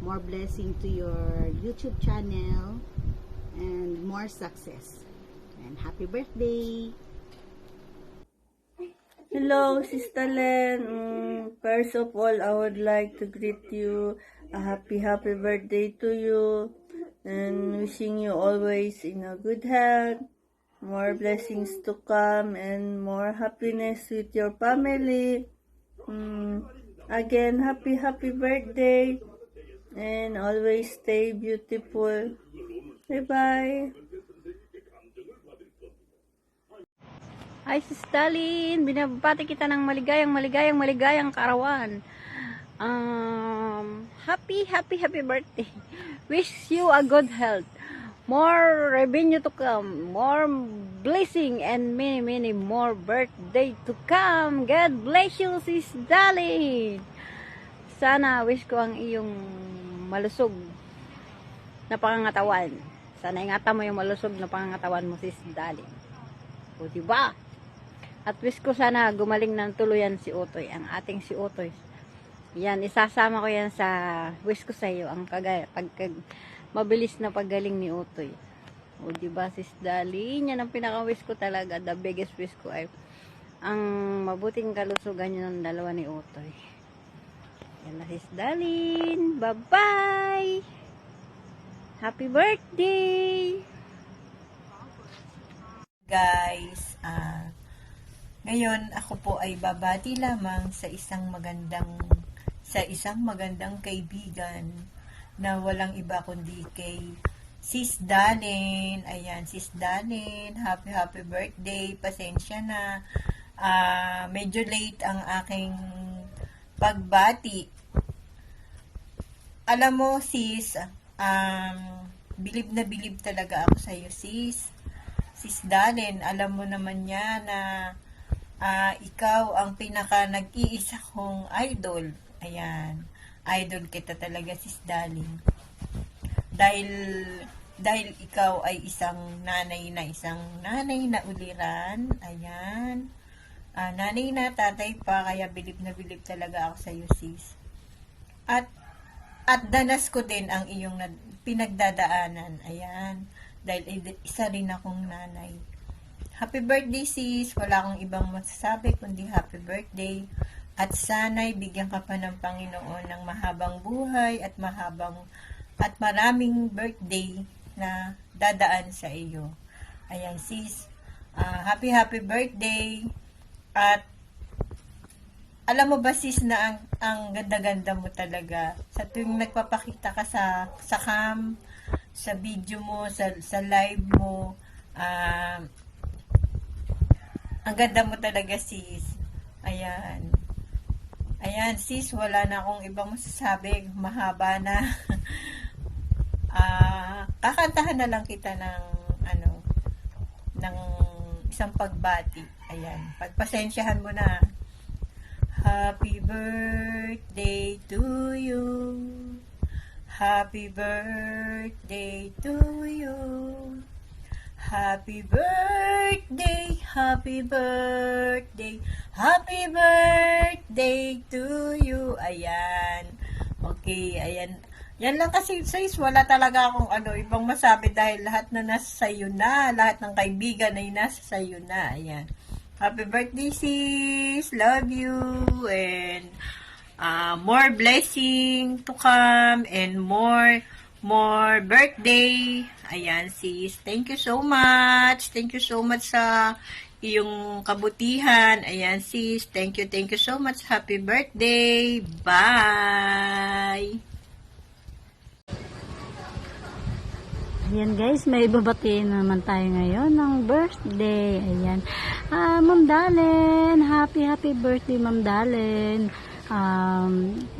More blessing to your YouTube channel. And more success. And happy birthday. Hello, Sister Len. First of all, I would like to greet you a happy birthday to you. And wishing you always in a good health. More blessings to come and more happiness with your family. Again, happy birthday and always stay beautiful. Bye-bye. Hi, Sis Dalin. Binabati kita ng maligayang kaarawan. Happy birthday. Wish you a good health. More revenue to come, more blessing, and many more birthday to come. God bless you, Sis Dalin. Sana wish ko ang iyong malusog na pangangatawan. Sana ingatan mo yung malusog na pangangatawan mo, Sis Dalin. O diba? At wish ko sana gumaling ng tuluyan si Utoy, ang ating si Utoy. Yan, isasama ko yan sa wish ko sa iyo, ang mabilis na paggaling ni Utoy. O diba, Sis Dalin, yan ang pinaka-wish ko talaga. The biggest wish ko ay ang mabuting kalusugan yun ng dalawa ni Utoy. Yan na, Sis Dalin. Bye-bye! Happy birthday! Guys, ngayon ako po ay babati lamang sa isang magandang kaibigan na walang iba kundi kay Sis Dalin. Ayan, Sis Dalin, happy birthday. Pasensya na. Medyo late ang aking pagbati. Alam mo, sis, bilib na bilib talaga ako sa iyo, sis. Sis Dalin, alam mo naman niya na ikaw ang pinaka nag-iisa kong idol. Ayan. Idol kita talaga, Sis Dalin. dahil ikaw ay isang nanay na uliran. Ayan. Nanay na, tatay pa, kaya bilib na bilib talaga ako sa iyo, sis. At danas ko din ang iyong pinagdadaanan. Ayan. Dahil isa rin akong nanay. Happy birthday, sis. Wala akong ibang masasabi kundi happy birthday. At sana'y bigyan ka pa ng Panginoon ng mahabang buhay at maraming birthday na dadaan sa iyo. Ayan, sis. Happy birthday. At alam mo ba, sis, na ang ganda-ganda mo talaga. Sa tuwing nagpapakita ka sa cam, sa video mo, sa live mo, ang ganda mo talaga, sis. Ayan. Ayan, sis, wala na akong ibang masasabi. Mahaba na. Kakantahan na lang kita ng isang pagbati. Ayan. Pagpasensyahan mo na. Happy birthday to you. Happy birthday to you. Happy birthday, happy birthday, happy birthday to you. Ayan. Okay, ayan. Yan lang kasi, sis, wala talaga akong ibang masabi dahil lahat na nasa sayo na, lahat ng kaibigan ay nasa sayo na. Ayan. Happy birthday, sis. Love you. And more blessing to come and more birthday. Ayan, sis. Thank you so much. Thank you so much sa iyong kabutihan. Ayan, sis. Thank you so much. Happy birthday. Bye. Ayan guys, may babatiin naman tayo ngayon ng birthday. Ayan. Ma'am Dalen, happy birthday, Ma'am Dalen.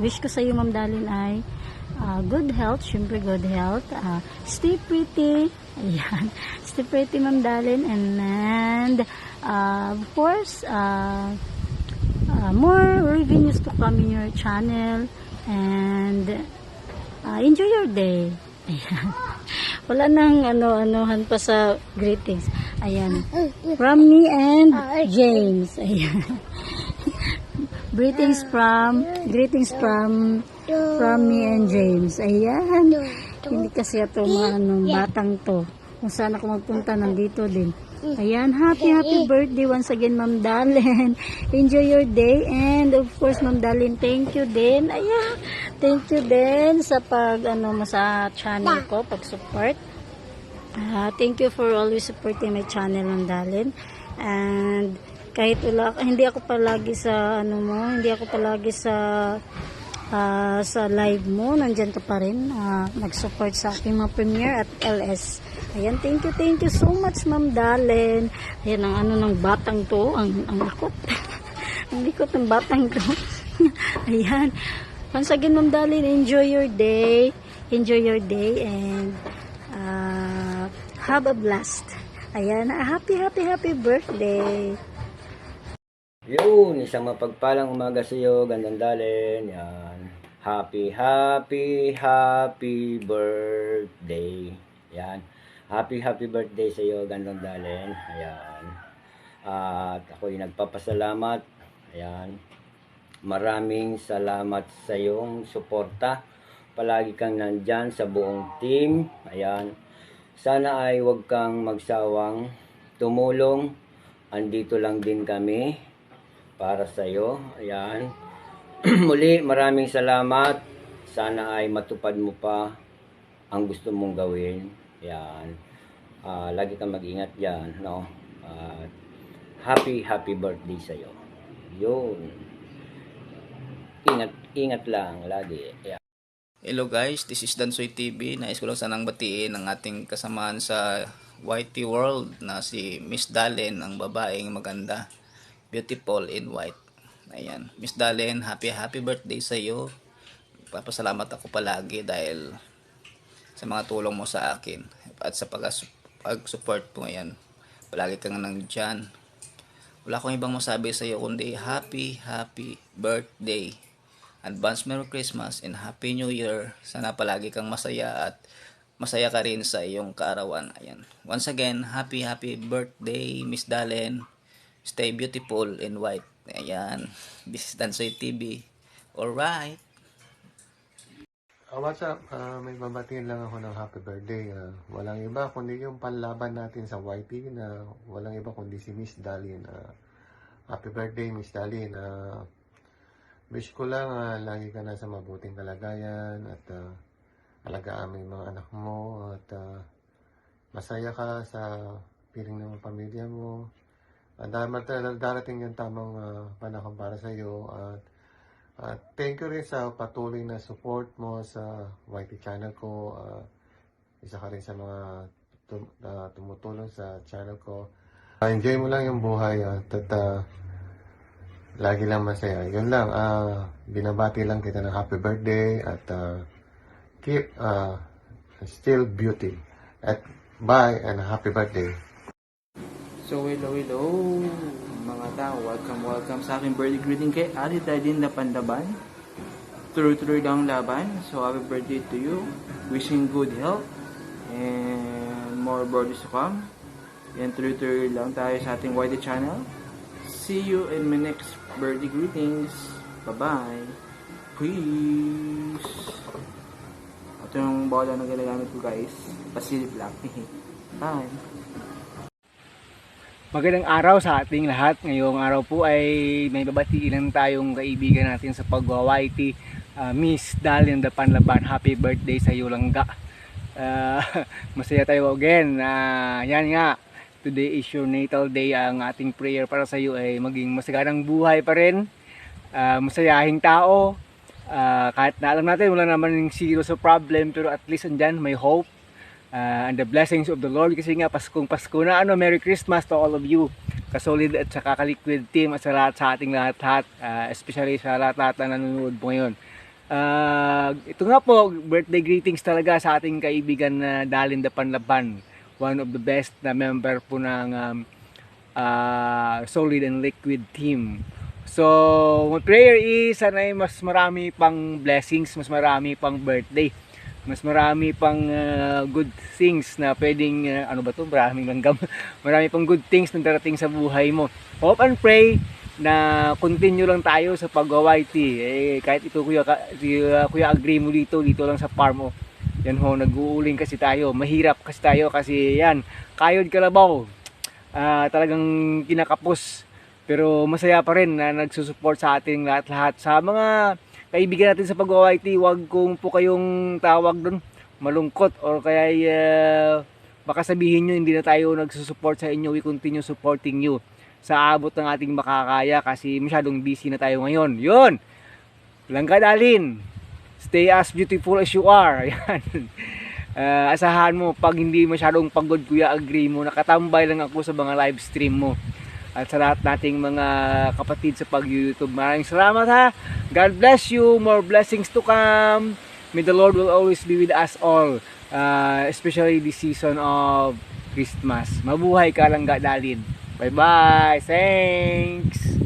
Wish ko sa iyo, Ma'am Dalen, ay good health, syempre good health. Stay pretty. Ayan. Stay pretty, Ma'am Dalen. And of course, more revenues to come in your channel. And enjoy your day. Ayan. Wala nang ano-anohan pa sa greetings. Ayan. From me and James. Ayan. Greetings from me and James. Ayan. Hindi kasi ito mga batang to. Kung saan ako magpunta, nandito din. Ayan. Happy birthday once again, Ma'am Dalen. Enjoy your day. And of course, Ma'am Dalen, thank you din. Ayan. Thank you din sa sa channel ko, pag-support. Thank you for always supporting my channel, Ma'am Dalen. And kahit hindi ako palagi sa hindi ako palagi sa live mo, nandyan ka pa rin, nag-support sa aking mga premiere at LS. Ayan, thank you so much, Ma'am Dalen. Ayan ang ng batang to, ang likot. Ang likot ng batang to. Ayan. Once again, Ma'am Dalen, enjoy your day, and have a blast. Ayan, happy birthday. Yun, isang mapagpalang umaga sa iyo, Gandang Dalen. Yan. Happy birthday. Yan. Happy birthday sa iyo, Gandang Dalen. Ayan. At ako'y nagpapasalamat. Ayan. Maraming salamat sa iyong suporta. Palagi kang nandyan sa buong team. Ayan. Sana ay huwag kang magsawang tumulong. Andito lang din kami para sa iyo. Ayan. Muli, maraming salamat. Sana ay matupad mo pa ang gusto mong gawin. Ayan. Lagi kang mag-ingat dyan. No? Happy birthday sa iyo. Yun. Ingat lang lagi. Yeah. Hello guys, this is Dansoy TV. Nais ko lang sanang batiin ang ating kasamahan sa YT World na si Miss Dalen, ang babaeng maganda, beautiful in white. Ayan, Miss Dalen, happy birthday sa iyo. Papasalamat ako palagi dahil sa mga tulong mo sa akin at sa pag-support mo. Ayan, palagi kang nandyan. Wala akong ibang masabi sa iyo kundi happy birthday. Advance Merry Christmas and Happy New Year. Sana palagi kang masaya at masaya ka rin sa iyong kaarawan. Ayan. Once again, happy birthday, Miss Dalen. Stay beautiful in white. Ayan. This is Dansoy TV. Alright. What's up? May babatiin lang ako ng happy birthday. Walang iba kundi yung panlaban natin sa YT na walang iba kundi si Miss Dalin. Happy birthday, Miss Dalin. Wish ko lang lagi ka na sa mabuting kalagayan at alagaan mo yung mga anak mo at masaya ka sa piling ng pamilya mo. Darating yung tamang panahon para sa iyo at thank you rin sa patuloy na support mo sa YT channel ko. Isa ka rin sa mga tumutulong sa channel ko. Enjoy mo lang yung buhay at lagi lang masaya. Yun lang, binabati lang kita ng happy birthday at keep still beauty. At bye and happy birthday. So hello mga tao, welcome sa aking birthday greeting kay Ate Dadin na Pandaban. Tuloy-tuloy lang laban. So happy birthday to you. Wishing good health and more birthdays to come. And tuloy-tuloy lang tayo sa ating YT channel. See you in my next birthday greetings. Bye-bye. Peace. Ito yung bola na ginagamit ko guys. Pasilip lang. Bye. Magandang araw sa ating lahat. Ngayong araw po ay may babatiin lang tayong kaibigan natin sa pag-YT. Miss Dalen the Panlaban, happy birthday sa iyo langga. Masaya tayo again. Yan nga, today is your natal day. Ang ating prayer para sa iyo ay maging masaganang buhay pa rin. Masayahing tao. Kahit na alam natin wala naman yung zero sa problem, pero at least andyan may hope. And the blessings of the Lord, kasi nga Pasko na Merry Christmas to all of you, kasolid at saka ka-liquid team at sa lahat sa ating lahat, especially sa lahat na nanonood po ngayon. Ito nga po, birthday greetings talaga sa ating kaibigan na Dalin the Panlaban, one of the best na member po ng solid and liquid team. So my prayer is sana mas marami pang blessings, mas marami pang birthday, mas marami pang good things na pwedeng maraming langgam. Marami pang good things na darating sa buhay mo. Hope and pray na continue lang tayo sa pag-YT. Kahit ito kuya agree mo dito lang sa farm mo. Yan ho, nag-uuling kasi tayo. Mahirap kasi tayo kasi yan, kayod kalabaw. Talagang kinakapos. Pero masaya pa rin na nagsusupport sa ating lahat-lahat. Sa mga kaibigan natin sa pag-YT, wag kung po kayong tawag doon malungkot or kaya baka sabihin nyo hindi na tayo nagsusupport sa inyo. We continue supporting you sa abot ng ating makakaya kasi masyadong busy na tayo ngayon. Yun! Langga Dalin, stay as beautiful as you are. Yan. Asahan mo, pag hindi masyadong pagod, kuya agree mo, nakatambay lang ako sa mga live stream mo. At sa lahat nating mga kapatid sa pag-YouTube, maraming salamat ha. God bless you. More blessings to come. May the Lord will always be with us all. Especially this season of Christmas. Mabuhay ka lang, Dalin. Bye-bye. Thanks.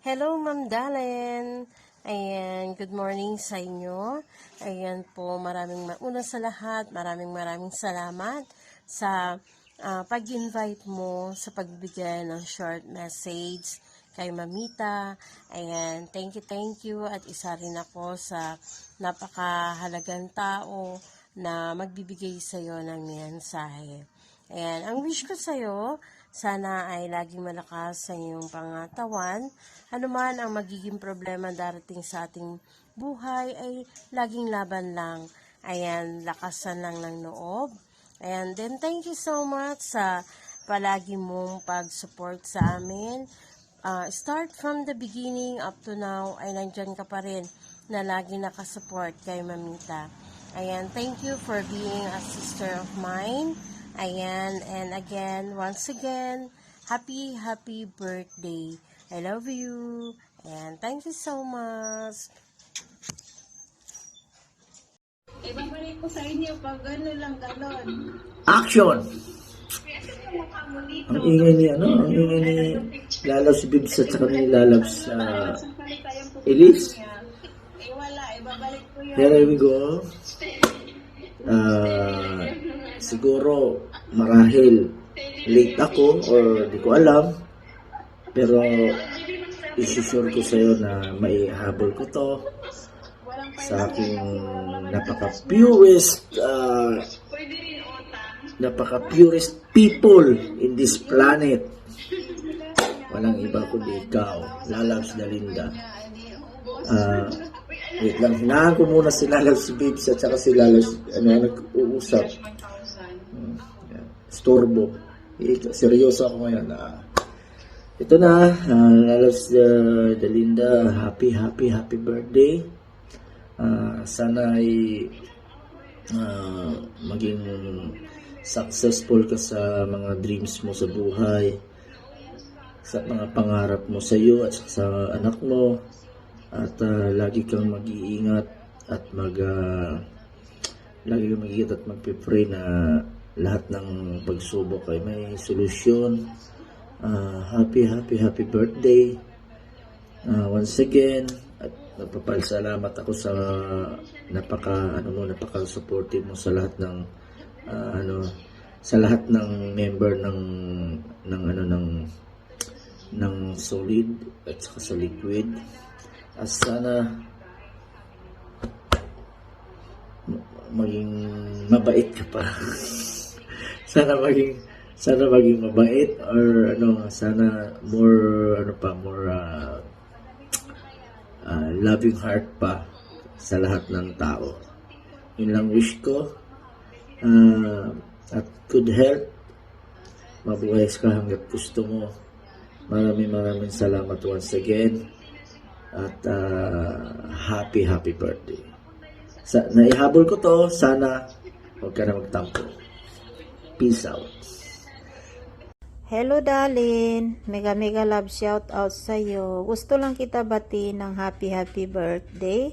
Hello, Ma'am Dalen. Ayan, good morning sa inyo. Ayan po, una sa lahat, maraming salamat sa pag-invite mo sa pagbigay ng short message kay Mamita. Ayan, thank you. At isa rin ako sa napakahalagang tao na magbibigay sa iyo ng mensahe. Ayan, ang wish ko sa iyo, sana ay laging malakas sa iyong pangatawan. Ano man ang magiging problema darating sa ating buhay ay laging laban lang. Ayan, lakasan lang ng loob. And then, thank you so much sa palagi mong pag-support sa amin. Start from the beginning up to now, ay nandyan ka pa rin na lagi nakasupport kay Mamita. Ayan, thank you for being a sister of mine. Ayan, and again, once again, happy birthday. I love you. And thank you so much. Ibabalik ko sa inyo pag gano'n lang gano'n. Action! Ang ingay ni Lalabs Bibs at saka ni Lalabs Elise. Wala, ibabalik ko yun. Here we go. Siguro marahil late ako or di ko alam, pero isusure ko sa'yo na maihabol ko to sa aking napaka-purest people in this planet. Walang iba kundi ikaw, Lalabs Dalinda. Wait lang, hinahan ko muna si Lalabs Babes at saka si Lalabs, nag-uusap. Storbo. Seryoso ako ngayon. Ito na, Lalabs Dalinda, happy birthday. Sana ay maging successful ka sa mga dreams mo sa buhay, sa mga pangarap mo sa iyo at sa anak mo, at lagi kang mag-iingat at magpe-pray na lahat ng pagsubok ay may solusyon. Happy birthday once again, at napapasalamat ako sa napaka-supportive mo sa lahat ng sa lahat ng member ng Solid at saka sa Liquid. Sana maging mabait ka pa. sana maging mabait, or sana more loving heart pa sa lahat ng tao. Yun lang wish ko. At good health, mabuhay ka hanggat gusto mo. Maraming salamat once again, at happy birthday. Naihabol ko to, sana huwag ka na magtampo. Peace out. Hello darling, mega love shout out sa'yo. Gusto lang kita bati ng happy birthday.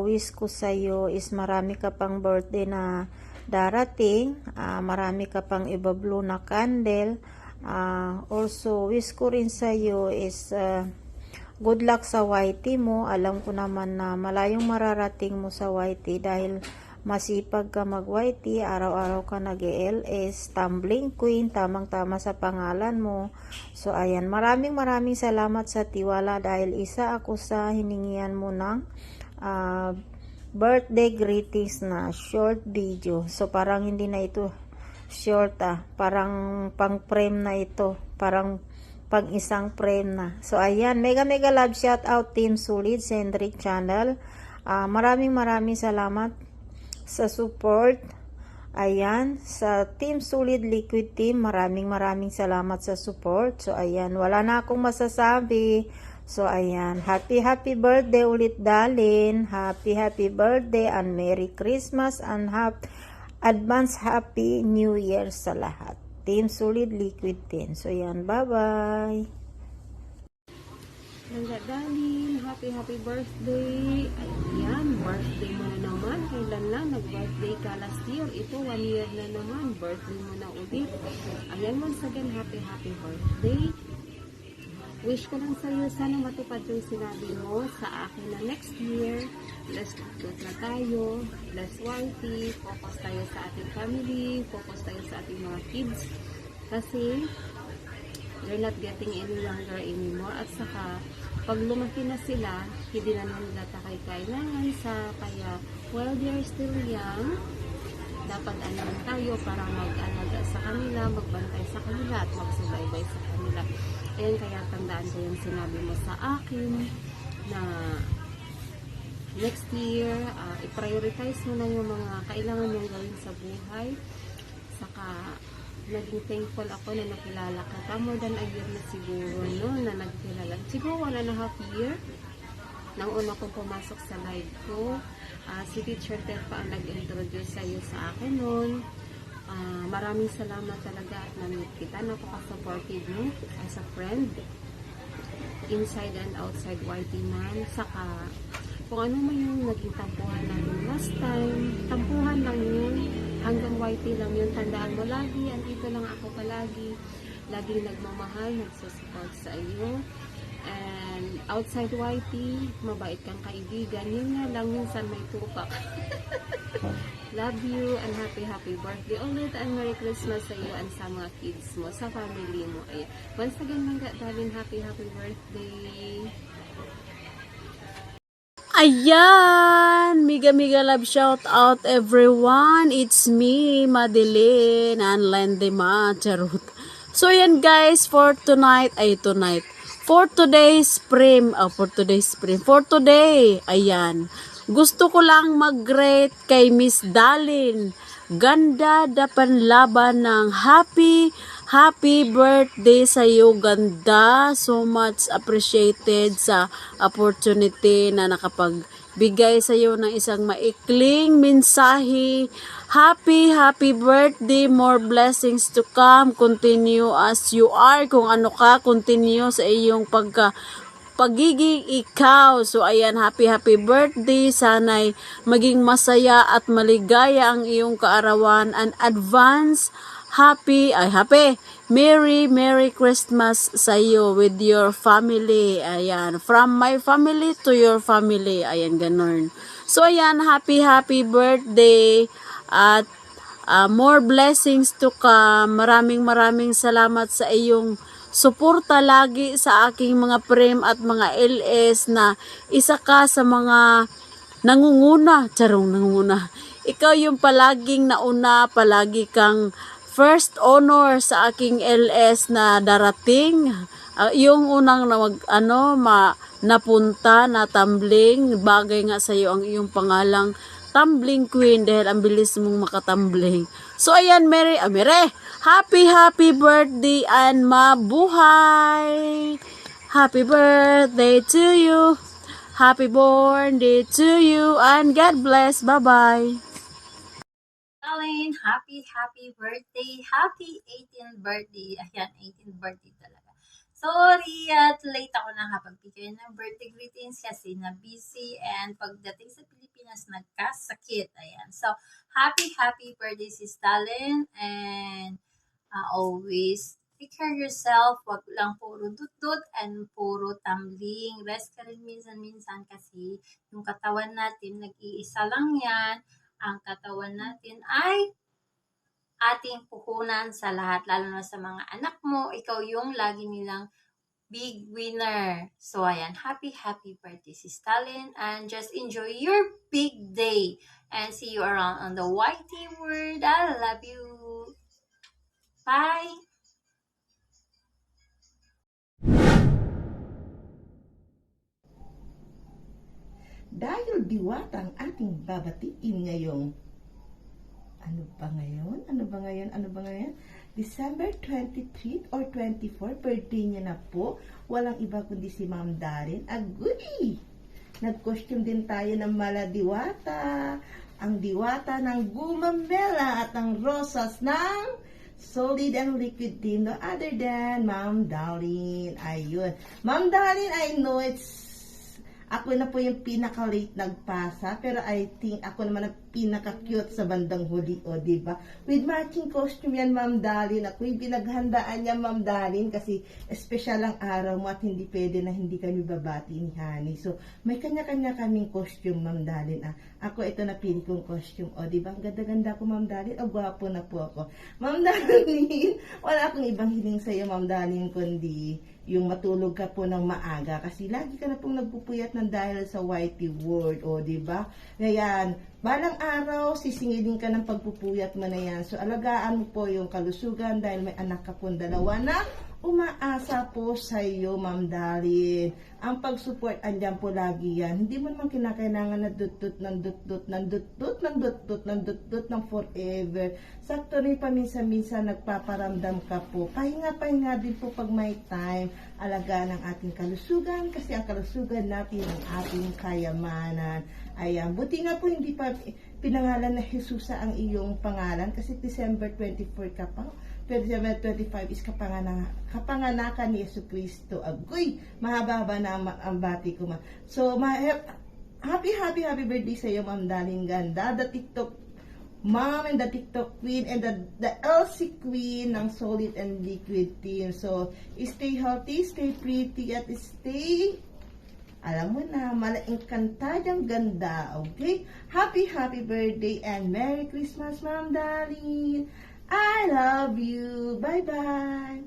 Wish ko sa'yo is marami ka pang birthday na darating, marami ka pang ibablo na candle. Also wish ko rin sa'yo is good luck sa YT mo. Alam ko naman na malayong mararating mo sa YT dahil masipag ka mag-YT, araw-araw ka nag-LS, tumbling queen, tamang-tama sa pangalan mo. So ayan, maraming salamat sa tiwala dahil isa ako sa hiningian mo ng birthday greetings na short video. So parang hindi na ito short, parang pang frame na ito, parang pang isang frame na. So ayan, mega love shout out Team Solid Centric Channel. Maraming salamat sa support. Ayan, sa Team Solid Liquid Team, maraming salamat sa support. So ayan, wala na akong masasabi. So ayan, happy birthday ulit darling. Happy birthday and Merry Christmas and advance Happy New Year sa lahat. Team Solid Liquid Team. So ayan, bye-bye. Darling, happy birthday. Ayan, birthday mo na naman. Kailan lang nag-birthday ka last year? Ito, 1 year na naman. Birthday mo na ulit. Ayan, once again, happy birthday. Wish ko lang sa'yo, sana matupad yung sinabi mo sa akin na next year, let's good na tayo, let's YT, focus tayo sa ating family, focus tayo sa ating mga kids. Kasi, they're not getting any younger anymore. At saka, pag lumaki na sila, hindi na nila kailangan sa kaya, while they are still young, dapat lang tayo para mag-alaga sa kanila, magbantay sa kanila, at magsubaybay sa kanila. Ayan, kaya tandaan ko yung sinabi mo sa akin na next year, i-prioritize mo na yung mga kailangan mong gawin sa buhay. Saka, naging thankful ako na nakilala ka. More than a year na siguro, no, na nagkilala. Siguro 1.5 year nang una kong pumasok sa live ko. Si Teacher Ted pa ang nag-introduce sa'yo sa akin noon. Maraming salamat talaga at namit kita. Napaka-supportive mo as a friend. Inside and outside YT man. Saka, kung ano man yung naging tampuhan namin last time, tampuhan lang yun. Hanggang YT lang yun. Tandaan mo lagi. Andito lang ako palagi. Laging nagmamahal, nagsusupport sa iyo. And outside YT, mabait kang kaibigan. Yun nga lang, minsan may tupak. Love you and happy birthday ulit and Merry Christmas sa iyo and sa mga kids mo, sa family mo. Ayan. Once again, Mangga Darlene, happy birthday. Ayan! Miga love shout out everyone. It's me, Madeline and Lendema. Charot. So ayan guys, for today, ayan. Gusto ko lang mag-greet kay Miss Darlene. Ganda da panlaban ng happy birthday sa iyo, ganda. So much appreciated sa opportunity na nakapagbigay sa iyo ng isang maikling mensahe. Happy birthday, more blessings to come. Continue as you are. Kung ano ka, continue sa iyong pagiging ikaw. So ayan, happy birthday. Sana'y maging masaya at maligaya ang iyong kaarawan, and advance Merry Christmas sa iyo with your family. Ayan, from my family to your family. Ayan, ganun. So ayan, happy birthday at more blessings to come. Maraming salamat sa iyong suporta lagi sa aking mga prem at mga LS na isa ka sa mga nangunguna. Ikaw yung palaging nauna, palagi kang first honor sa aking LS na darating. Yung unang napunta na tumbling, bagay nga sa iyo ang iyong pangalang tumbling queen dahil ang bilis mong makatumbling. So ayan, happy birthday and mabuhay. Happy birthday to you. Happy birthday to you and God bless. Bye-bye. Darlene, happy birthday. Happy 18th birthday. Ayan, 18th birthday talaga. Sorry at late ako nakapag-picture ng birthday greetings kasi na-busy and pagdating sa Pilipinas nagkasakit. Ayan. So, happy birthday sis Darlene, and always take care of yourself. Wag lang puro dut-dut and puro tumbling. Rest ka rin minsan-minsan kasi yung katawan natin nag-iisa lang yan. Ang katawan natin ay ating puhunan sa lahat, lalo na sa mga anak mo. Ikaw yung lagi nilang big winner. So, ayan, happy birthday, sis Darlene, and just enjoy your big day. And see you around on the YT world. I love you. Bye! Dahil diwata ang ating babatiin ngayong ano ba ngayon? December 23 or 24, birthday niya na po. Walang iba kundi si Ma'am Darlene. Agui! Nag-costume din tayo ng maladiwata. Ang diwata ng gumamela at ang rosas ng solid and liquid team. No other than Ma'am Darlene. Ayun. Ma'am Darlene, I know ako na po yung pinaka-late nagpasa, pero I think ako naman ang pinaka-cute sa bandang huli, o diba? With matching costume yan, Ma'am Darlene. Ako yung pinaghandaan niya, Ma'am Darlene, kasi special ang araw mo at hindi pwede na hindi kami babati ni Honey. So, may kanya-kanya kaming costume, Ma'am Darlene. Ako, ito na pili kong costume, o diba? Ang ganda-ganda ko, Ma'am Darlene. O, gwapo na po ako. Ma'am Darlene, wala akong ibang hiling sa'yo, Ma'am Darlene, kundi yung matulog ka po ng maaga kasi lagi ka na pong nagpupuyat ng dahil sa YT World, o diba? Ngayon, balang araw, sisingilin ka ng pagpupuyat mo na yan. So, alagaan mo po yung kalusugan dahil may anak ka pong dalawa na umaasa po sa iyo, Ma'am Darlene. Ang pag-support, andyan po lagi yan. Hindi mo naman kinakailangan na dut-dut ng forever. Sakto rin paminsan-minsan nagpaparamdam ka po. Pahinga din po pag may time. Alagaan ang ating kalusugan kasi ang kalusugan natin ang ating kayamanan. Ayan, buti nga po hindi pa pinangalan na Jesus ang iyong pangalan kasi December 24 ka pa. Pero December 25 is kapanganakan ni Yesu Cristo. Agoy, mahaba-haba na ang bati ko. So, happy birthday sa iyo, Ma'am Darlene. Ganda, the TikTok mom and the TikTok queen and the LC queen ng solid and liquid team. So, stay healthy, stay pretty, at stay Alam mo na, malaingkantadang ganda, okay? Happy birthday and Merry Christmas, Ma'am Darlene. I love you. Bye-bye.